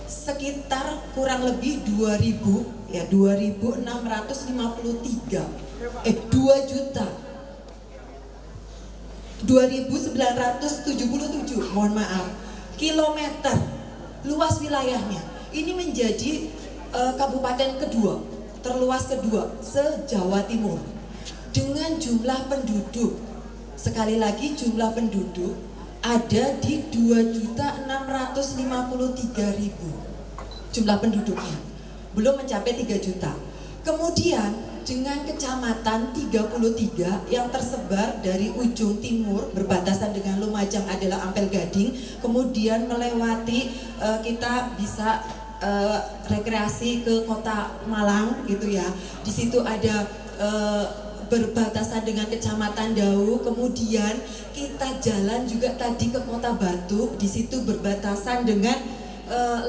sekitar kurang lebih 2.653 2 juta 2.977 mohon maaf kilometer luas wilayahnya. Ini menjadi kabupaten kedua terluas kedua se-Jawa Timur dengan jumlah penduduk, sekali lagi jumlah penduduk ada di 2.653.000 jumlah penduduknya, belum mencapai 3 juta. Kemudian dengan kecamatan 33 yang tersebar dari ujung timur berbatasan dengan Lumajang adalah Ampel Gading, kemudian melewati kita bisa rekreasi ke kota Malang gitu ya. Di situ ada berbatasan dengan kecamatan Dau, kemudian kita jalan juga tadi ke kota Batu, di situ berbatasan dengan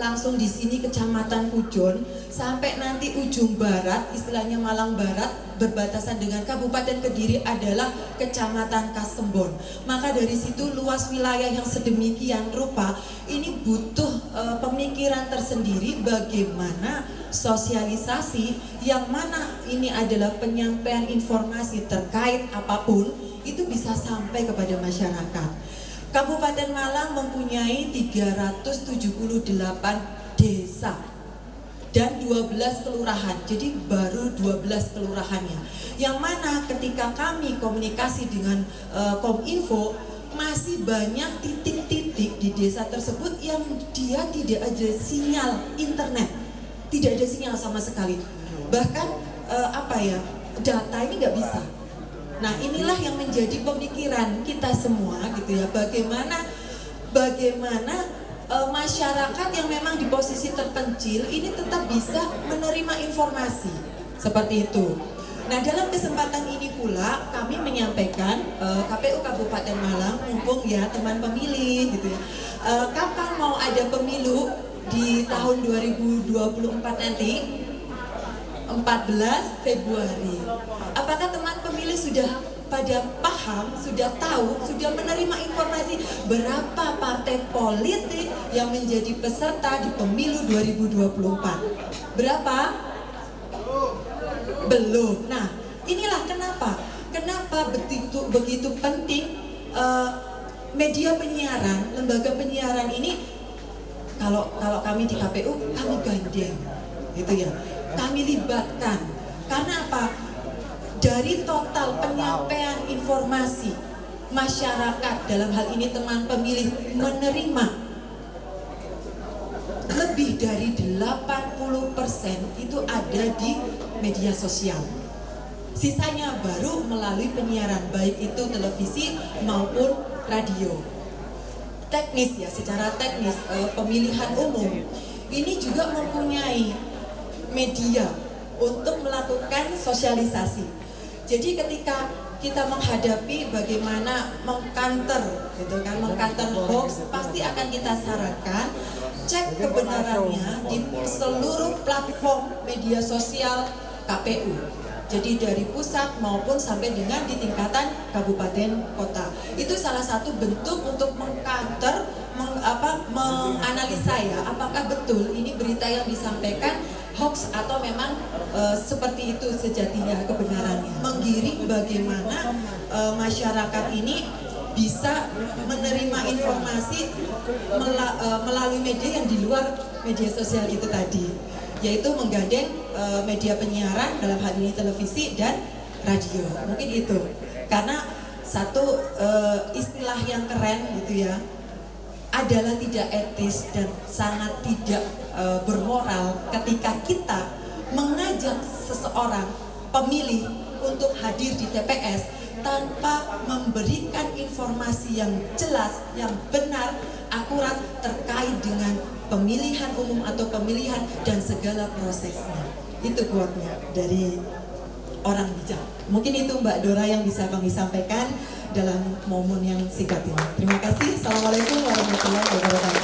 langsung di sini kecamatan Pujon, sampai nanti ujung barat, istilahnya Malang Barat, berbatasan dengan Kabupaten Kediri adalah kecamatan Kasembon. Maka dari situ luas wilayah yang sedemikian rupa ini butuh pemikiran tersendiri bagaimana sosialisasi yang mana ini adalah penyampaian informasi terkait apapun itu bisa sampai kepada masyarakat. Kabupaten Malang mempunyai 378 desa dan 12 kelurahan, jadi baru 12 kelurahannya. Yang mana ketika kami komunikasi dengan Kominfo, masih banyak titik-titik di desa tersebut yang dia tidak ada sinyal internet, tidak ada sinyal sama sekali. Bahkan data ini nggak bisa. Nah, inilah yang menjadi pemikiran kita semua gitu ya, bagaimana masyarakat yang memang di posisi terpencil ini tetap bisa menerima informasi seperti itu. Nah, dalam kesempatan ini pula kami menyampaikan KPU Kabupaten Malang, mumpung ya teman pemilih gitu ya, kapan mau ada pemilu di tahun 2024 nanti? 14 Februari. Apakah teman pemilih sudah pada paham, sudah tahu, sudah menerima informasi berapa partai politik yang menjadi peserta di pemilu 2024? Berapa? Belum. Nah, inilah kenapa begitu penting media penyiaran, lembaga penyiaran ini. Kalau kami di KPU, kami gandeng, gitu ya. Kami libatkan, karena apa? Dari total penyampaian informasi masyarakat, dalam hal ini teman pemilih menerima lebih dari 80% itu ada di media sosial. Sisanya baru melalui penyiaran, baik itu televisi maupun radio. Teknis ya, secara teknis pemilihan umum ini juga mempunyai media untuk melakukan sosialisasi. Jadi ketika kita menghadapi bagaimana mengkanter gitu kan, mengkanter hoax, pasti akan kita sarankan cek kebenarannya di seluruh platform media sosial KPU. Jadi dari pusat maupun sampai dengan di tingkatan kabupaten kota. Itu salah satu bentuk untuk mengkanter, menganalisa ya, apakah betul ini berita yang disampaikan hoax atau memang seperti itu sejatinya kebenarannya. Menggiring bagaimana masyarakat ini bisa menerima informasi melalui media yang di luar media sosial itu tadi, yaitu menggandeng media penyiaran, dalam hal ini televisi dan radio. Mungkin itu karena satu istilah yang keren gitu ya, adalah tidak etis dan sangat tidak bermoral ketika kita mengajak seseorang pemilih untuk hadir di TPS tanpa memberikan informasi yang jelas, yang benar, akurat terkait dengan pemilihan umum atau pemilihan dan segala prosesnya. Itu quote-nya dari orang bijak. Mungkin itu Mbak Dora yang bisa kami sampaikan dalam momen yang singkat ini. Terima kasih. Assalamualaikum warahmatullahi wabarakatuh.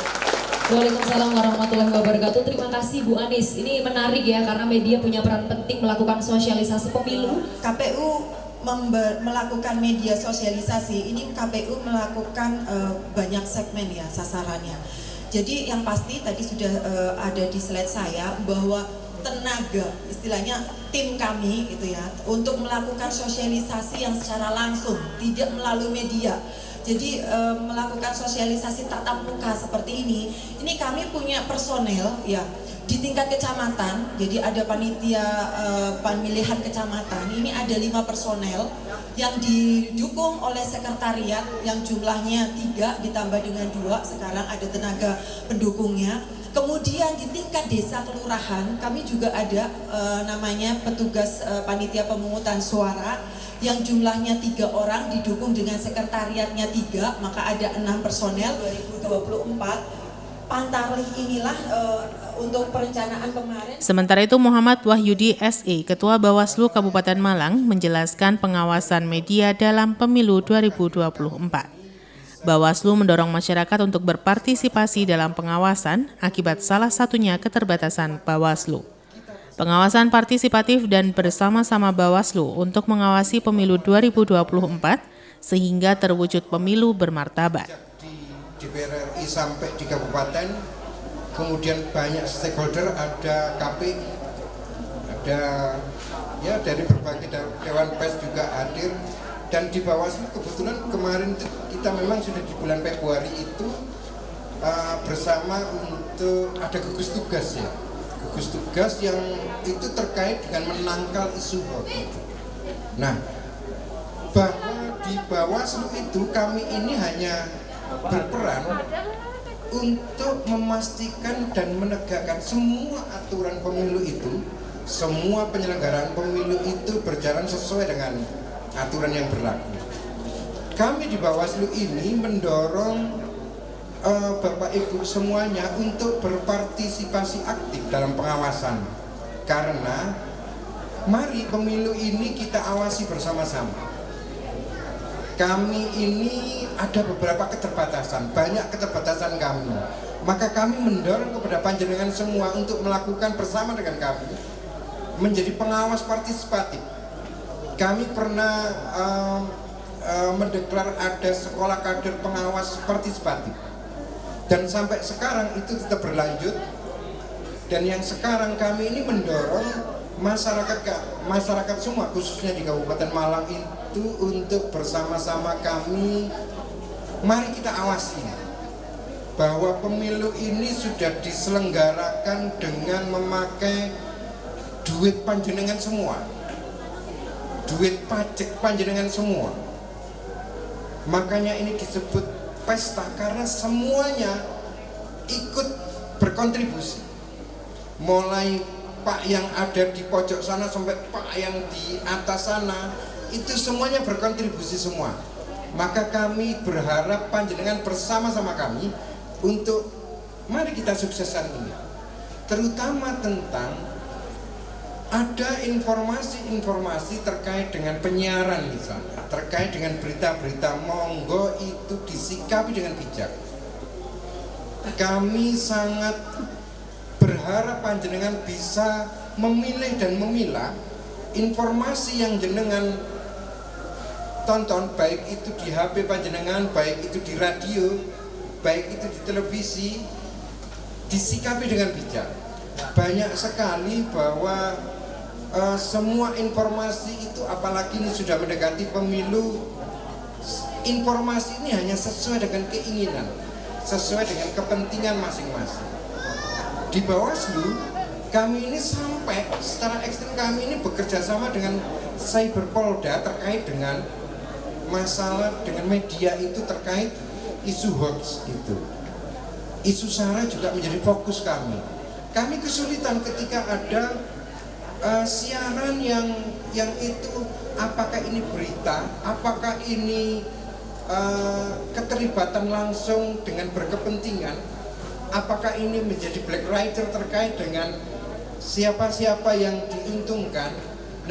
Waalaikumsalam warahmatullahi wabarakatuh. Terima kasih Bu Anis. Ini menarik ya, karena media punya peran penting melakukan sosialisasi pemilu. KPU melakukan media sosialisasi. Ini KPU melakukan banyak segmen ya sasarannya. Jadi yang pasti tadi sudah ada di slide saya bahwa tenaga, istilahnya tim kami gitu ya, untuk melakukan sosialisasi yang secara langsung, tidak melalui media. Jadi melakukan sosialisasi tatap muka seperti ini kami punya personel ya di tingkat kecamatan. Jadi ada panitia pemilihan kecamatan, ini ada 5 personel yang didukung oleh sekretariat yang jumlahnya 3 ditambah dengan 2, sekarang ada tenaga pendukungnya. Kemudian di tingkat desa kelurahan kami juga ada namanya petugas panitia pemungutan suara yang jumlahnya 3 orang didukung dengan sekretariatnya 3, maka ada 6 personel. 2024 Pantarlih inilah untuk perencanaan kemarin. Sementara itu Muhammad Wahyudi SE, Ketua Bawaslu Kabupaten Malang, menjelaskan pengawasan media dalam pemilu 2024. Bawaslu mendorong masyarakat untuk berpartisipasi dalam pengawasan akibat salah satunya keterbatasan Bawaslu. Pengawasan partisipatif dan bersama-sama Bawaslu untuk mengawasi pemilu 2024 sehingga terwujud pemilu bermartabat. Di DPR RI sampai di kabupaten, kemudian banyak stakeholder, ada KPI, ada ya dari berbagai Dewan Pers juga hadir. Dan di Bawaslu kebetulan kemarin kita memang sudah di bulan Februari itu bersama untuk ada gugus tugas ya. Gugus tugas yang itu terkait dengan menangkal isu hoax. Nah, bahwa di Bawaslu itu kami ini hanya berperan untuk memastikan dan menegakkan semua aturan pemilu itu, semua penyelenggaraan pemilu itu berjalan sesuai dengan aturan yang berlaku. Kami di Bawaslu ini mendorong Bapak Ibu semuanya untuk berpartisipasi aktif dalam pengawasan, karena mari pemilu ini kita awasi bersama-sama. Kami ini ada beberapa keterbatasan, banyak keterbatasan kami, maka kami mendorong kepada panjenengan semua untuk melakukan bersama dengan kami menjadi pengawas partisipatif. Kami pernah mendeklar ada sekolah kader pengawas partisipatif, dan sampai sekarang itu tetap berlanjut. Dan yang sekarang kami ini mendorong masyarakat semua, khususnya di Kabupaten Malang itu, untuk bersama-sama kami, mari kita awasi bahwa pemilu ini sudah diselenggarakan dengan memakai duit panjenengan semua, duit pajak panjenengan semua. Makanya ini disebut pesta, karena semuanya ikut berkontribusi, mulai Pak yang ada di pojok sana sampai Pak yang di atas sana, itu semuanya berkontribusi semua. Maka kami berharap panjenengan bersama-sama kami untuk mari kita sukseskan ini. Terutama tentang ada informasi-informasi terkait dengan penyiaran misalnya, terkait dengan berita-berita, monggo itu disikapi dengan bijak. Kami sangat berharap panjenengan bisa memilih dan memilah informasi yang jenengan tonton, baik itu di HP panjenengan, baik itu di radio, baik itu di televisi, disikapi dengan bijak. Banyak sekali bahwa semua informasi itu, apalagi ini sudah mendekati pemilu, informasi ini hanya sesuai dengan keinginan, sesuai dengan kepentingan masing-masing. Di Bawaslu, kami ini sampai secara ekstrim kami ini bekerja sama dengan Cyberpolda terkait dengan masalah dengan media itu terkait isu hoax itu. Isu SARA juga menjadi fokus kami. Kami kesulitan ketika ada siaran yang itu, apakah ini berita, apakah ini keterlibatan langsung dengan berkepentingan, apakah ini menjadi black writer terkait dengan siapa-siapa yang diuntungkan.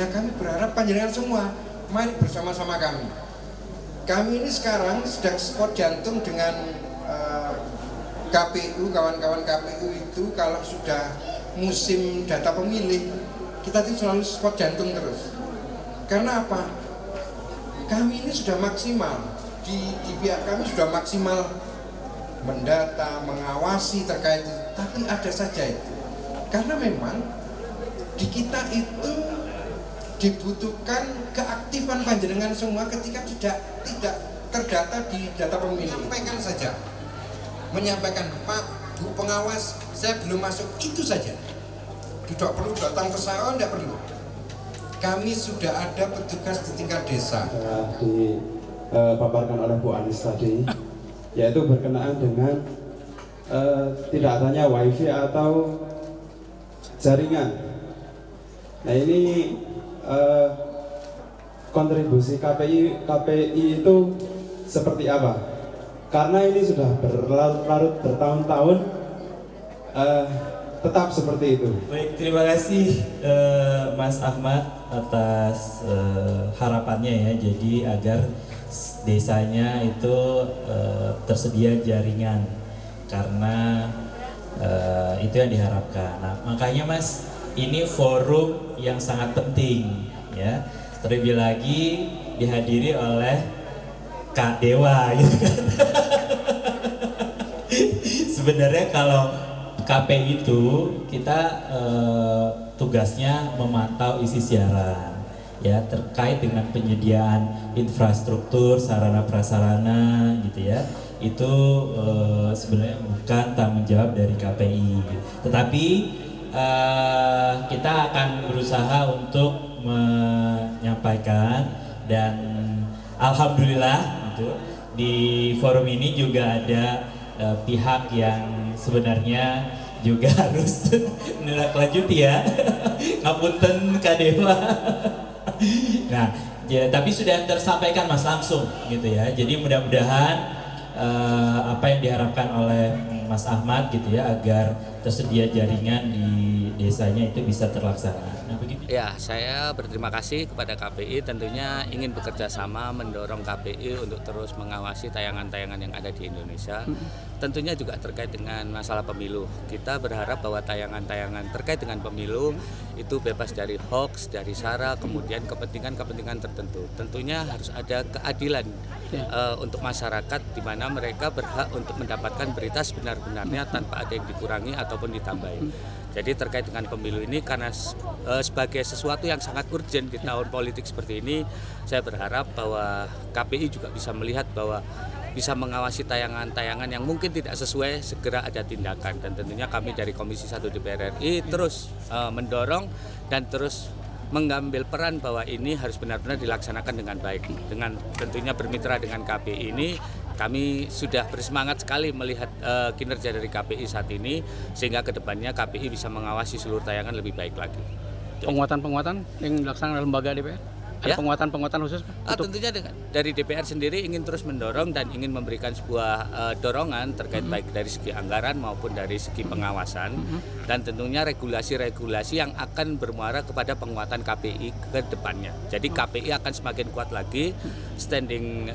Nah, kami berharap panjenengan semua mari bersama-sama kami. Kami ini sekarang sedang spot jantung dengan KPU, kawan-kawan KPU itu kalau sudah musim data pemilih, kita itu selalu spot jantung terus. Karena apa? Kami ini sudah maksimal, di pihak kami sudah maksimal mendata, mengawasi terkait itu, tapi ada saja itu. Karena memang di kita itu dibutuhkan keaktifan panjenengan semua ketika tidak terdata di data pemilih. Menyampaikan saja, menyampaikan, Pak, Bu pengawas, saya belum masuk, itu saja. Tidak perlu datang ke saya, tidak perlu. Kami sudah ada petugas di tingkat desa. Dipaparkan oleh Bu Anis tadi, yaitu berkenaan dengan tidak adanya wifi atau jaringan. Nah, ini kontribusi KPI itu seperti apa? Karena ini sudah berlarut-larut bertahun-tahun tetap seperti itu. Baik, terima kasih Mas Ahmad atas harapannya ya. Jadi agar desanya itu tersedia jaringan, karena itu yang diharapkan. Nah, makanya Mas, ini forum yang sangat penting ya. Terlebih lagi dihadiri oleh Kak Dewa gitu kan. Sebenarnya kalau KPI itu kita tugasnya memantau isi siaran ya, terkait dengan penyediaan infrastruktur, sarana prasarana gitu ya. Itu sebenarnya bukan tanggung jawab dari KPI. Tetapi kita akan berusaha untuk menyampaikan, dan alhamdulillah gitu, di forum ini juga ada pihak yang sebenarnya juga harus menindaklanjuti ya. Ngapunten Kak Dewa. Nah, ya, tapi sudah tersampaikan Mas langsung gitu ya. Jadi mudah-mudahan apa yang diharapkan oleh Mas Ahmad gitu ya, agar tersedia jaringan di desanya itu bisa terlaksana. Nah, begitu. Ya, saya berterima kasih kepada KPI, tentunya ingin bekerja sama mendorong KPI untuk terus mengawasi tayangan-tayangan yang ada di Indonesia. Tentunya juga terkait dengan masalah pemilu. Kita berharap bahwa tayangan-tayangan terkait dengan pemilu itu bebas dari hoax, dari SARA, kemudian kepentingan-kepentingan tertentu. Tentunya harus ada keadilan untuk masyarakat, di mana mereka berhak untuk mendapatkan berita sebenar-benarnya tanpa ada yang dikurangi ataupun ditambahi. Jadi terkait dengan pemilu ini, karena sebagai sesuatu yang sangat urgent di tahun politik seperti ini, saya berharap bahwa KPI juga bisa melihat bahwa bisa mengawasi tayangan-tayangan yang mungkin tidak sesuai, segera ada tindakan. Dan tentunya kami dari Komisi 1 DPR RI terus mendorong dan terus mengambil peran bahwa ini harus benar-benar dilaksanakan dengan baik, dengan tentunya bermitra dengan KPI ini kami sudah bersemangat sekali melihat kinerja dari KPI saat ini, sehingga kedepannya KPI bisa mengawasi seluruh tayangan lebih baik lagi. Penguatan-penguatan yang dilaksanakan oleh lembaga DPR? Ada penguatan-penguatan khusus? Tentunya dari DPR sendiri ingin terus mendorong dan ingin memberikan sebuah dorongan terkait baik dari segi anggaran maupun dari segi pengawasan, dan tentunya regulasi-regulasi yang akan bermuara kepada penguatan KPI ke depannya. Jadi KPI akan semakin kuat lagi, standing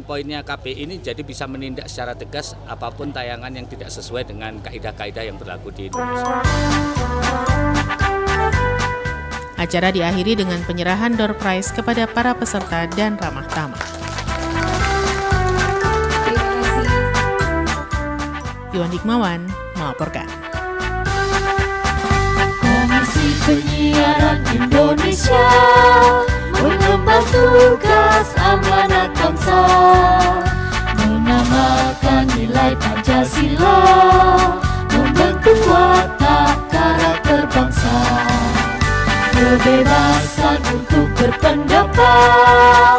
point-nya KPI ini jadi bisa menindak secara tegas apapun tayangan yang tidak sesuai dengan kaidah-kaidah yang berlaku di Indonesia. Acara diakhiri dengan penyerahan door prize kepada para peserta dan ramah tamah. Iwan Hikmawan melaporkan. Komisi Penyiaran Indonesia mengemban tugas amanat bangsa, menamakan nilai Pancasila, membentuk watak karakter bangsa. Kebebasan untuk berpendapat,